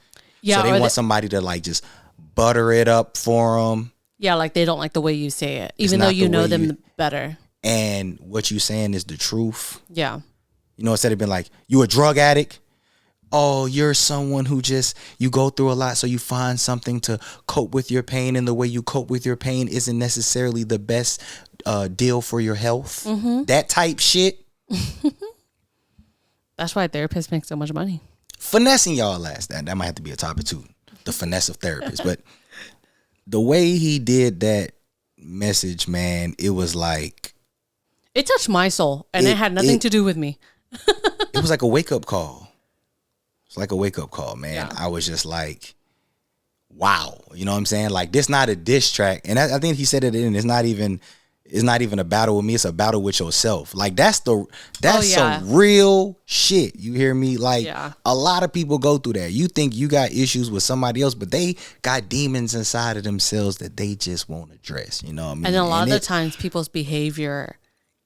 Yeah, so they want somebody to, like, just butter it up for them. Yeah, like they don't like the way you say it, even though you know them better. And what you saying is the truth. Yeah. Instead of being like, you a drug addict. Oh, you're someone who you go through a lot, so you find something to cope with your pain, and the way you cope with your pain isn't necessarily the best deal for your health. That type shit. That's why therapists make so much money. Finessing y'all ass. That might have to be a topic too. The finesse of therapists. But the way he did that message, man, it was like, it touched my soul, and it had nothing to do with me. It was like a wake-up call. It's like a wake-up call, man. Yeah. I was just like, wow. You know what I'm saying? Like, this not a diss track. And I think he said it in, it's not even a battle with me. It's a battle with yourself. Like, that's some real shit. You hear me? Like, a lot of people go through that. You think you got issues with somebody else, but they got demons inside of themselves that they just won't address. You know what I mean? And a lot of the times people's behavior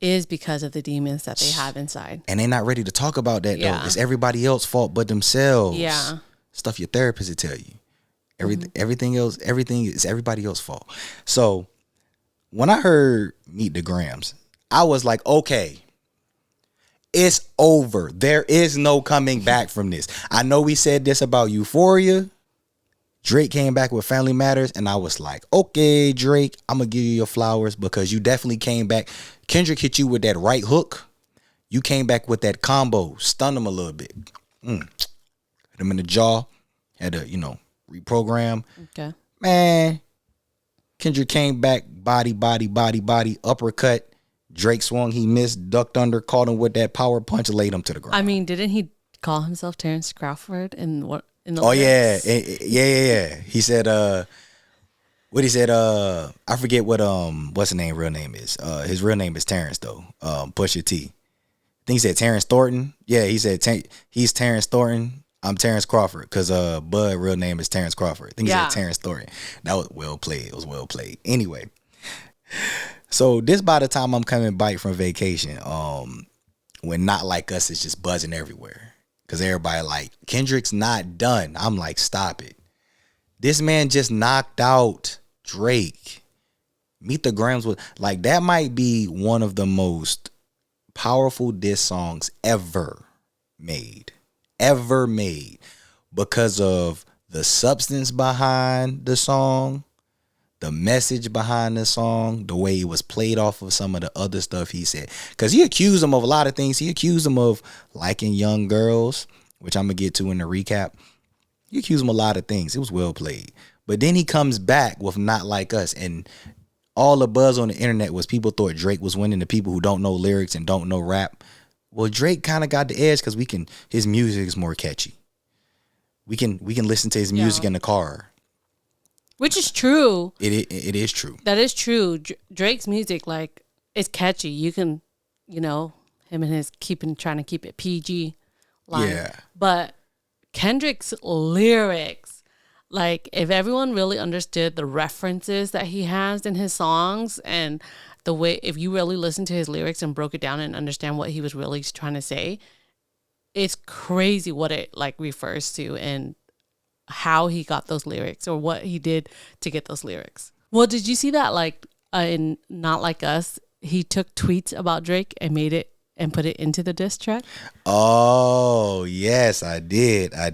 is because of the demons that they have inside. And they're not ready to talk about that, though. It's everybody else's fault but themselves. Yeah. Stuff your therapist will tell you. Everything is everybody else's fault. So when I heard Meet the Grams, I was like, okay, it's over. There is no coming back from this. I know we said this about Euphoria. Drake came back with Family Matters, and I was like, okay, Drake, I'm going to give you your flowers, because you definitely came back. Kendrick hit you with that right hook. You came back with that combo, stunned him a little bit. Hit him in the jaw, had to, reprogram. Okay. Man, Kendrick came back, body, uppercut. Drake swung, he missed, ducked under, caught him with that power punch, laid him to the ground. I mean, didn't he call himself Terrence Crawford in the lyrics? Yeah. He said, what he said, I forget what's his real name is. His real name is Terrence, though. Pusha T. I think he said Terrence Thornton. Yeah, he said he's Terrence Thornton. I'm Terrence Crawford, because Bud real name is Terrence Crawford. I think he said Terrence Thornton. That was well played. It was well played. Anyway, so this by the time I'm coming back from vacation, when Not Like Us is just buzzing everywhere. Because everybody like, Kendrick's not done. I'm like, stop it. This man just knocked out Drake. Meet the Grams was like, that might be one of the most powerful diss songs ever made. Because of the substance behind the song, the message behind the song, the way it was played off of some of the other stuff he said. Because he accused him of a lot of things. He accused him of liking young girls, which I'm going to get to in the recap. He accused him of a lot of things. It was well played. But then he comes back with Not Like Us. And all the buzz on the internet was people thought Drake was winning the people who don't know lyrics and don't know rap. Well, Drake kind of got the edge because his music is more catchy. We can listen to his music in the car. Which is true. It is true. That is true. Drake's music, like, is catchy. You can, him and his trying to keep it PG line. Yeah. But Kendrick's lyrics, like, if everyone really understood the references that he has in his songs and the way, if you really listen to his lyrics and broke it down and understand what he was really trying to say, it's crazy what it, like, refers to and how he got those lyrics or what he did to get those lyrics. Well, did you see that, like, in Not Like Us, he took tweets about Drake and made it and put it into the diss track? Oh, yes, I did. I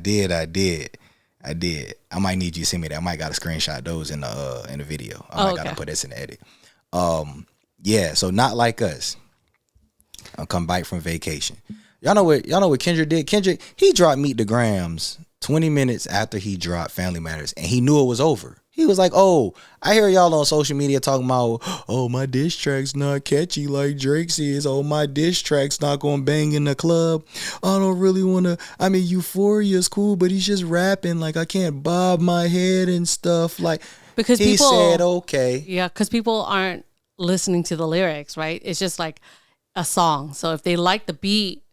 might need you to send me that. I might got to screenshot those in the video. I might got to put this in the edit. Yeah, so Not Like Us. I'll come back from vacation. Y'all know what Kendrick did? Kendrick, he dropped Meet the Grams 20 minutes after he dropped Family Matters, and he knew it was over. He was like, oh, I hear y'all on social media talking about, oh, my diss track's not catchy like Drake's is. Oh, my diss track's not going to bang in the club. I don't really want to. I mean, Euphoria's cool, but he's just rapping. Like, I can't bob my head and stuff. Like, because he said, okay. Yeah, because people aren't listening to the lyrics, right? It's just like a song. So if they like the beat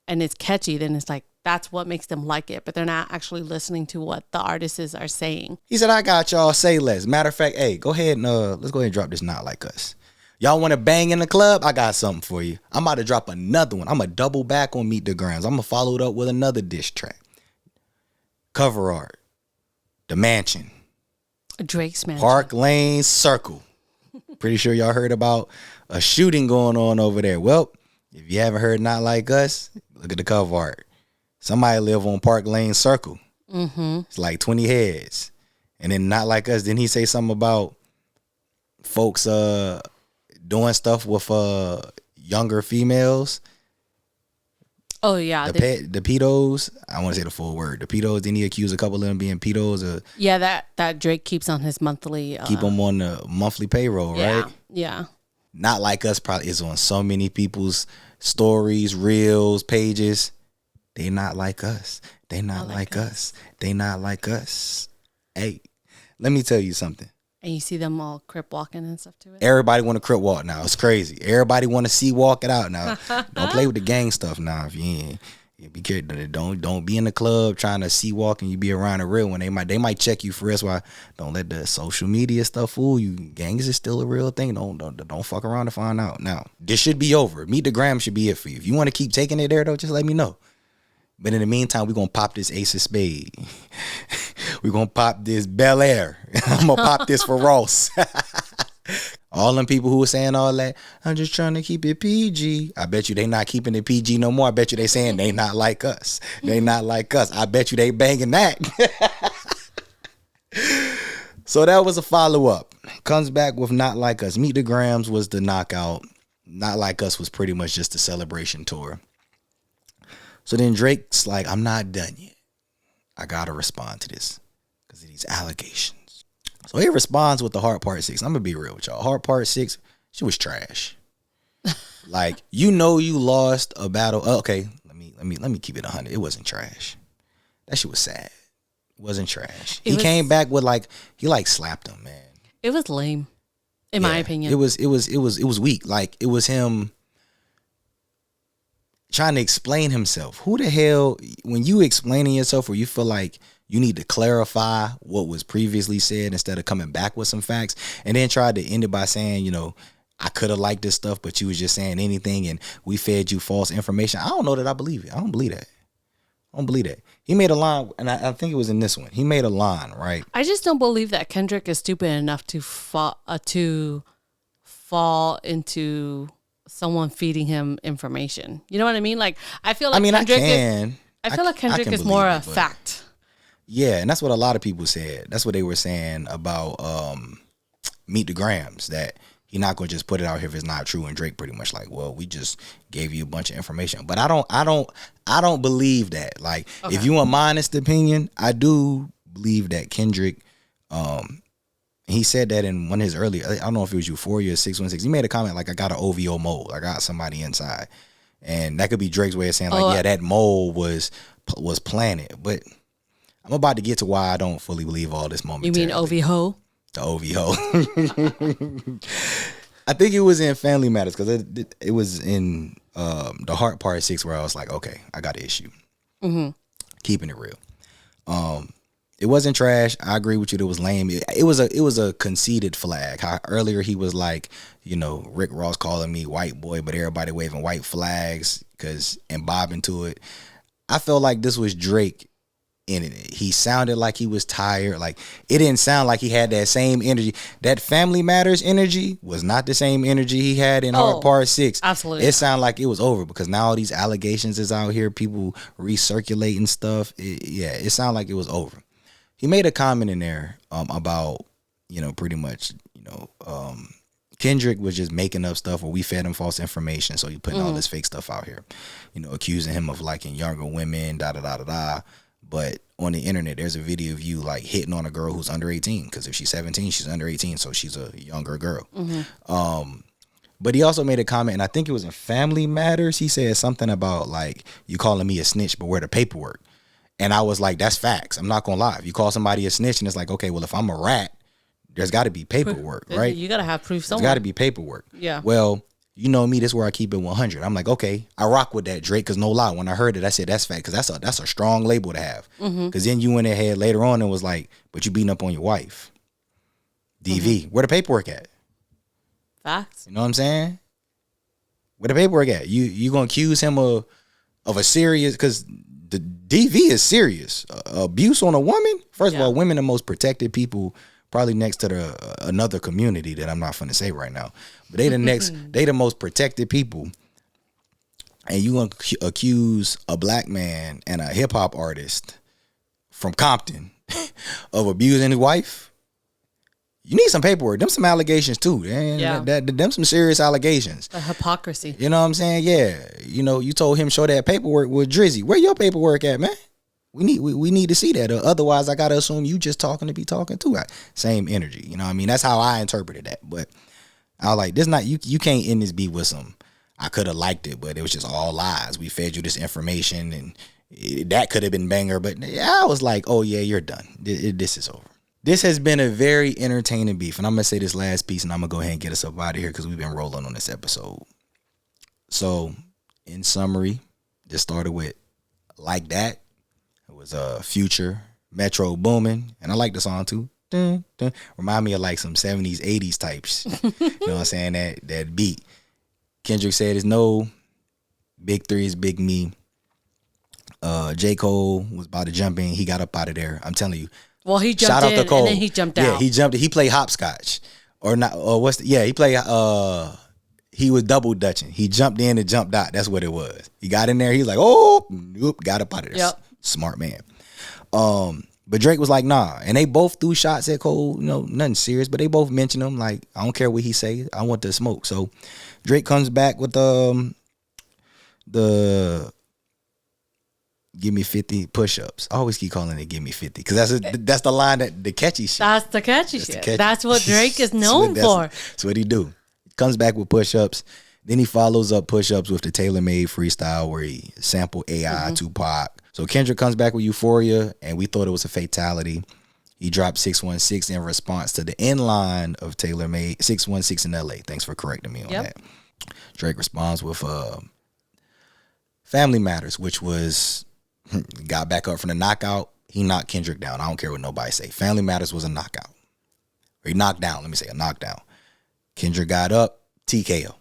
and it's catchy, then it's like, that's what makes them like it, but they're not actually listening to what the artists are saying. He said, I got y'all, say less. Matter of fact, hey, go ahead and let's go ahead and drop this Not Like Us. Y'all want to bang in the club? I got something for you. I'm about to drop another one. I'm going to double back on Meet the Grams. I'm going to follow it up with another diss track. Cover art. The Mansion. Drake's Mansion. Park Lane Circle. Pretty sure y'all heard about a shooting going on over there. Well, if you haven't heard Not Like Us, look at the cover art. Somebody live on Park Lane Circle. Mm-hmm. It's like 20 heads. And then Not Like Us, didn't he say something about folks doing stuff with younger females? Oh, yeah. The pedos. I want to say the full word. The pedos, didn't he accuse a couple of them being pedos? Yeah, that Drake keeps on his monthly. Keep them on the monthly payroll, right? Yeah. Not Like Us probably is on so many people's stories, reels, pages. They not like us. They not like us. They not like us. Hey, let me tell you something. And you see them all crip walking and stuff to it? Everybody want to crip walk now. It's crazy. Everybody want to see walk it out now. Don't play with the gang stuff now. If you ain't, be careful. Don't be in the club trying to see walk and you be around a real one. They might check you for real. That's why don't let the social media stuff fool you. Gangs is still a real thing. Don't fuck around to find out. Now, this should be over. Meet the Gram should be it for you. If you want to keep taking it there though, just let me know. But in the meantime, we're going to pop this Ace of Spade. We're going to pop this Bel Air. I'm going to pop this for Ross. All them people who were saying all that, I'm just trying to keep it PG. I bet you they not keeping it PG no more. I bet you they saying they not like us. They not like us. I bet you they banging that. So that was a follow-up. Comes back with Not Like Us. Meet the Grams was the knockout. Not Like Us was pretty much just a celebration tour. So then Drake's like, I'm not done yet. I got to respond to this because of these allegations. So he responds with the Heart Part 6. I'm going to be real with y'all. Heart Part 6, she was trash. Like, you lost a battle. Okay, let me keep it 100. It wasn't trash. That shit was sad. It wasn't trash. He came back with he slapped him, man. It was lame, in my opinion. It was weak. Like, it was him trying to explain himself. Who the hell, when you explaining yourself or you feel like you need to clarify what was previously said instead of coming back with some facts, and then tried to end it by saying, I could have liked this stuff, but you was just saying anything and we fed you false information. I don't know that I believe it. I don't believe that. He made a line, and I think it was in this one. He made a line, right? I just don't believe that Kendrick is stupid enough to fall into someone feeding him information. You know what I mean? Like, I feel like I feel like Kendrick is more a fact. Yeah, and that's what a lot of people said. That's what they were saying about Meet the Grams, that he not gonna just put it out here if it's not true. And Drake pretty much like, well, we just gave you a bunch of information. But I don't believe that. Like, if you want my honest opinion, I do believe that Kendrick, he said that in one of his earlier, I don't know if it was Euphoria 616. He made a comment like, I got an OVO mole. I got somebody inside. And that could be Drake's way of saying like, yeah, that mole was planted. But I'm about to get to why I don't fully believe all this momentarily. You mean OVO? The OVO. I think it was in Family Matters, because it was in the Heart Part 6 where I was like, okay, I got an issue. Mm-hmm. Keeping it real. It wasn't trash. I agree with you. It was lame. It was a conceited flag. How earlier he was like, you know, Rick Ross calling me white boy, but everybody waving white flags and bobbing to it. I felt like this was Drake in it. He sounded like he was tired. Like, it didn't sound like he had that same energy. That Family Matters energy was not the same energy he had in Heart Part 6. Absolutely. It sounded like it was over, because now all these allegations is out here, people recirculating stuff. It sounded like it was over. He made a comment in there about, you know, pretty much, you know, Kendrick was just making up stuff, or we fed him false information, so he putting all this fake stuff out here, you know, accusing him of liking younger women, da-da-da-da-da. But on the internet, there's a video of you like hitting on a girl who's under 18, because if she's 17, she's under 18, so she's a younger girl. But he also made a comment, and I think it was in Family Matters, he said something about like, you calling me a snitch, but where the paperwork? And I was like, that's facts. I'm not gonna lie. If you call somebody a snitch, and it's like, okay, well, if I'm a rat, there's got to be paperwork, right? You got to have proof somewhere. There's got to be paperwork. Yeah. Well, you know me, this is where I keep it 100. I'm like, okay, I rock with that, Drake, because no lie, when I heard it, I said, that's fact, because that's a strong label to have. Because then you went ahead later on and was like, but you beating up on your wife. DV, where the paperwork at? Facts. You know what I'm saying? Where the paperwork at? You gonna accuse him of a serious, because the DV is serious. Abuse on a woman? First of all, women are the most protected people, probably next to another community that I'm not finna say right now. But they the most protected people. And you gonna accuse a black man and a hip hop artist from Compton of abusing his wife? You need some paperwork. Them some allegations too. Them some serious allegations. The hypocrisy. You know what I'm saying? Yeah. You know, you told him show that paperwork with Drizzy. Where your paperwork at, man? We need to see that. Otherwise, I gotta assume you just talking to be talking to. Same energy. You know what I mean? That's how I interpreted that. But I was like, this not you can't end this beat with some, I could have liked it, but it was just all lies. We fed you this information, and that could have been banger. But I was like, oh yeah, you're done. This is over. This has been a very entertaining beef, and I'm gonna say this last piece, and I'm gonna go ahead and get us up out of here because we've been rolling on this episode. So, in summary, this started with Like That. It was Future, Metro Boomin, and I like the song too. Dun, dun. Remind me of like some 70s, 80s types. You know what I'm saying? That beat. Kendrick said it's no, Big 3 is Big Me. J. Cole was about to jump in. He got up out of there. I'm telling you. Well, he jumped in, and then he jumped out. Yeah, he jumped. He played hopscotch, or not? Or he played. He was double dutching. He jumped in and jumped out. That's what it was. He got in there. He was like, oh, nope, got up out of there. Yep. Smart man. But Drake was like, nah, and they both threw shots at Cole. You know, nothing serious, but they both mentioned him. Like, I don't care what he say. I want the smoke. So Drake comes back with the give me 50 push-ups. I always keep calling it give me 50 because that's the line, that the catchy shit. That's the catchy shit. That's what Drake is known for. That's what he do. He comes back with push-ups. Then he follows up push-ups with the tailor-made freestyle where he sampled AI, Tupac. So Kendrick comes back with Euphoria, and we thought it was a fatality. He dropped 616 in response to the end line of tailor-made 616 in LA. Thanks for correcting me on that. Drake responds with Family Matters, which was got back up from the knockout. He knocked Kendrick down. I don't care what nobody say. Family Matters was a knockout. Or he knocked down. Let me say a knockdown. Kendrick got up. TKO.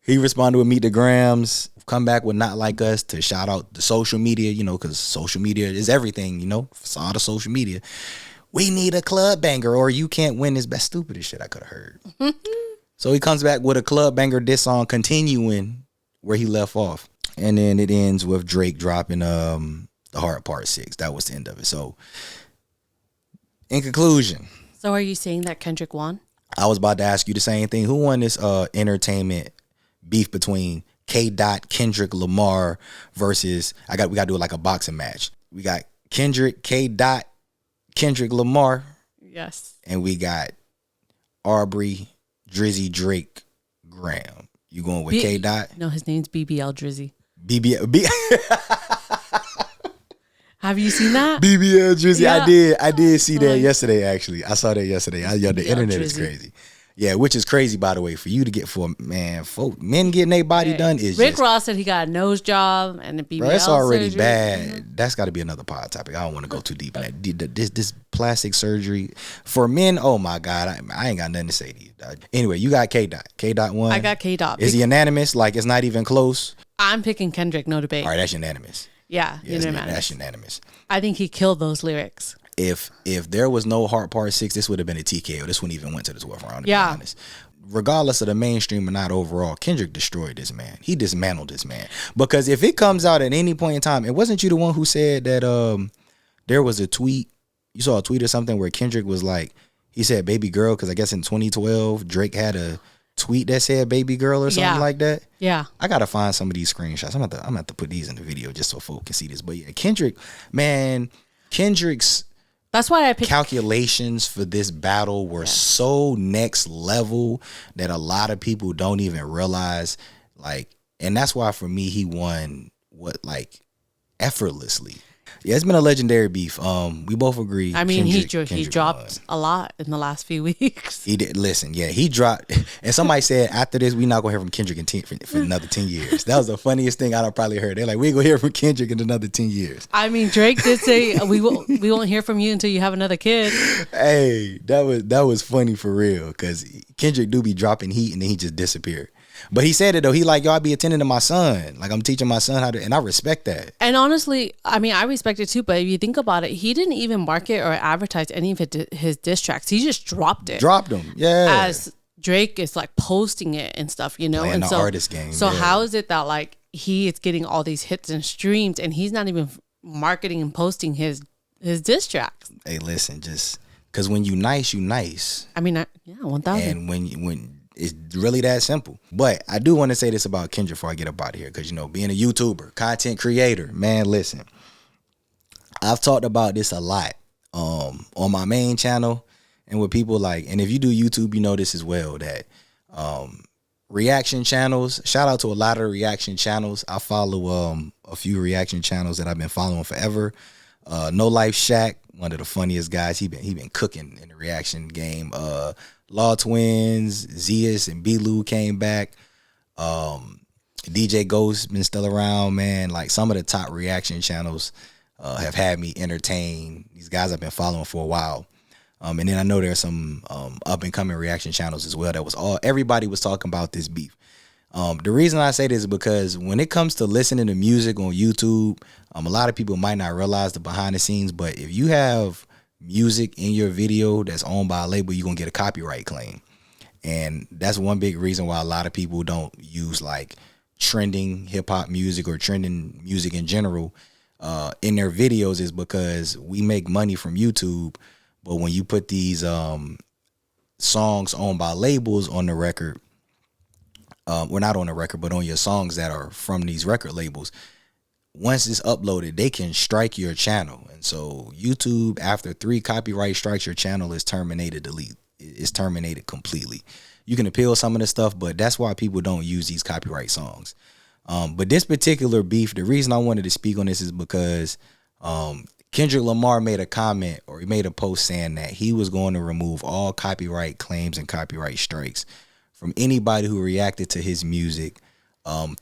He responded with Meet the Grams. Come back with Not Like Us to shout out the social media, you know, because social media is everything, you know. Facade of social media. We need a club banger or you can't win this best stupidest shit I could have heard. So he comes back with a club banger diss song continuing where he left off. And then it ends with Drake dropping the Heart Part 6. That was the end of it. So in conclusion. So are you saying that Kendrick won? I was about to ask you the same thing. Who won this entertainment beef between K. Kendrick Lamar versus we gotta do it like a boxing match. We got Kendrick, K. Kendrick Lamar. Yes. And we got Aubrey, Drizzy, Drake, Graham. You going with K. No, his name's BBL Drizzy. BBL. Have you seen that? BBL Drizzy. Yeah. I did see that yesterday, actually. I saw that yesterday. The internet Drizzy is crazy. Yeah, which is crazy, by the way, for you to get men getting their body done is Rick Ross said he got a nose job and a BBL bro, it's already surgery. bad. Mm-hmm. That's got to be another pod topic. I don't want to go too deep in that. This plastic surgery for men. Oh my God, I ain't got nothing to say to you. Dog. Anyway, you got K. K. One. I got K. Is he unanimous? Like it's not even close. I'm picking Kendrick, no debate. All right, that's unanimous. Yeah, unanimous. That's unanimous. I think he killed those lyrics. If there was no Heart Part 6, this would have been a TKO. This wouldn't even went to the 12th round, to be honest. Regardless of the mainstream or not overall, Kendrick destroyed this man. He dismantled this man. Because if it comes out at any point in time, it wasn't you the one who said that there was a tweet. You saw a tweet or something where Kendrick was like, he said baby girl, because I guess in 2012, Drake had a tweet that said baby girl or something like that. Yeah. I got to find some of these screenshots. I'm gonna have to put these in the video just so folks can see this. But yeah, Kendrick's that's why I picked calculations for this battle were so next level that a lot of people don't even realize. Like, and that's why for me he won effortlessly. Yeah, it's been a legendary beef. We both agree. I mean, Kendrick he dropped a lot in the last few weeks. He did. Listen, yeah, he dropped. And somebody said after this, we're not gonna hear from Kendrick for another 10 years. That was the funniest thing I've probably heard. They're like, we ain't gonna hear from Kendrick in another 10 years. I mean, Drake did say we won't hear from you until you have another kid. Hey, that was funny for real, because Kendrick do be dropping heat and then he just disappeared. But he said it though. He like, yo, I be attending to my son. Like I'm teaching my son how to, and I respect that. And honestly, I mean, I respect it too. But if you think about it, he didn't even market or advertise any of his diss tracks. He just dropped it. Dropped them, yeah. As Drake is like posting it and stuff, you know. Playing and the artist game. So how is it that like he is getting all these hits and streams and he's not even marketing and posting his diss tracks? Hey, listen, just because when you nice, you nice. I mean, 1,000. And when it's really that simple. But I do want to say this about Kendrick before I get up out of here, because, you know, being a YouTuber, content creator, man, listen, I've talked about this a lot on my main channel and with people like, and if you do YouTube, you know this as well, that reaction channels, shout out to a lot of reaction channels. I follow a few reaction channels that I've been following forever. No Life Shack, one of the funniest guys. He been cooking in the reaction game. Law Twins, Zeus and B-Lou came back. DJ Ghost been still around, man. Like some of the top reaction channels have had me entertained. These guys I've been following for a while. And then I know there's some up and coming reaction channels as well. Everybody was talking about this beef. The reason I say this is because when it comes to listening to music on YouTube, a lot of people might not realize the behind the scenes, but if you have music in your video that's owned by a label, you're gonna get a copyright claim. And that's one big reason why a lot of people don't use like trending hip-hop music or trending music in general in their videos, is because we make money from YouTube, but when you put these songs owned by labels on the record, well, not on the record, but on your songs that are from these record labels, once it's uploaded, they can strike your channel. And so YouTube, after 3 copyright strikes, your channel is terminated, it's terminated completely. You can appeal some of the stuff, but that's why people don't use these copyright songs. But this particular beef, the reason I wanted to speak on this is because Kendrick Lamar made a comment, or he made a post saying that he was going to remove all copyright claims and copyright strikes from anybody who reacted to his music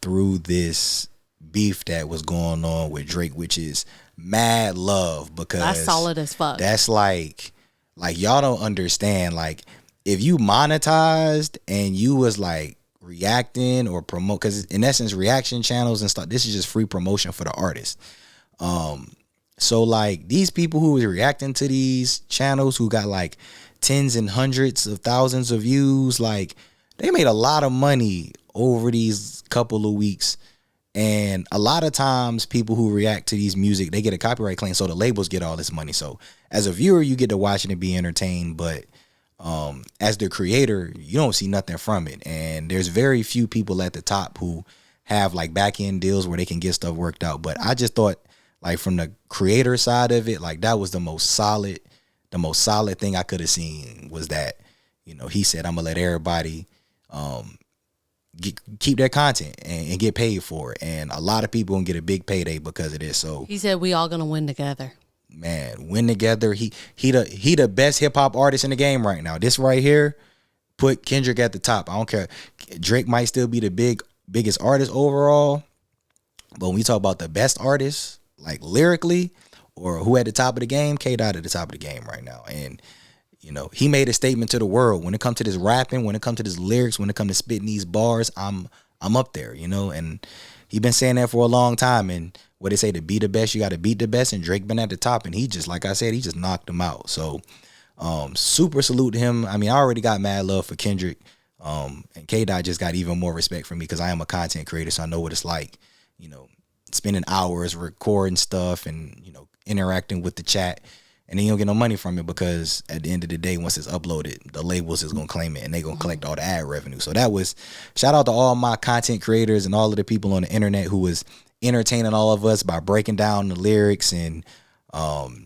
through this beef that was going on with Drake, which is mad love, because that's solid as fuck. That's like y'all don't understand. Like if you monetized and you was like reacting or promote, because in essence reaction channels and stuff, this is just free promotion for the artist. So like these people who was reacting to these channels who got like tens and hundreds of thousands of views, like they made a lot of money over these couple of weeks. And a lot of times people who react to these music, they get a copyright claim, so the labels get all this money. So as a viewer, you get to watch it and be entertained, but as the creator, you don't see nothing from it. And there's very few people at the top who have like back end deals where they can get stuff worked out. But I just thought, like, from the creator side of it, like, that was the most solid thing I could have seen, was that, you know, he said, I'm gonna let everybody keep their content and get paid for it. And a lot of people gonna get a big payday because of this. So he said we all gonna win together. Man, win together. He the best hip hop artist in the game right now. This right here put Kendrick at the top. I don't care. Drake might still be the biggest artist overall, but when we talk about the best artist, like lyrically, or who at the top of the game, K-Dot at the top of the game right now. And you know, he made a statement to the world when it comes to this rapping, when it comes to this lyrics, when it comes to spitting these bars. I'm up there, you know, and he been saying that for a long time. And what they say, to be the best, you got to beat the best. And Drake been at the top, and he just, like I said, he just knocked him out. So super salute to him. I mean, I already got mad love for Kendrick, and K-Dot just got even more respect for me because I am a content creator, so I know what it's like, you know, spending hours recording stuff and, you know, interacting with the chat, and then you don't get no money from it because at the end of the day, once it's uploaded, the labels is gonna claim it and they gonna collect all the ad revenue. So that was, shout out to all my content creators and all of the people on the internet who was entertaining all of us by breaking down the lyrics and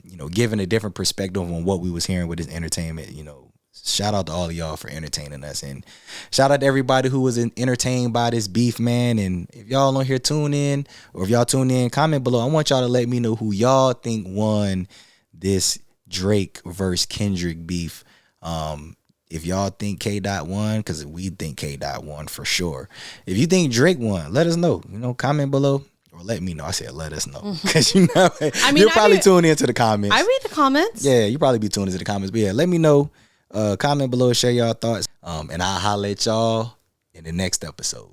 you know, giving a different perspective on what we was hearing with this entertainment. You know, shout out to all of y'all for entertaining us, and shout out to everybody who was entertained by this beef, man. And if y'all on here tune in, or if y'all tune in, comment below. I want y'all to let me know who y'all think won this Drake versus Kendrick beef. If y'all think K-Dot won, because we think K-Dot won for sure. If you think Drake won, let us know. You know, comment below. Or let me know. I said let us know. Because you know, I mean, you'll probably tune into the comments. I read the comments. Yeah, you probably be tuning into the comments. But yeah, let me know. Comment below, share y'all thoughts. And I'll holler at y'all in the next episode.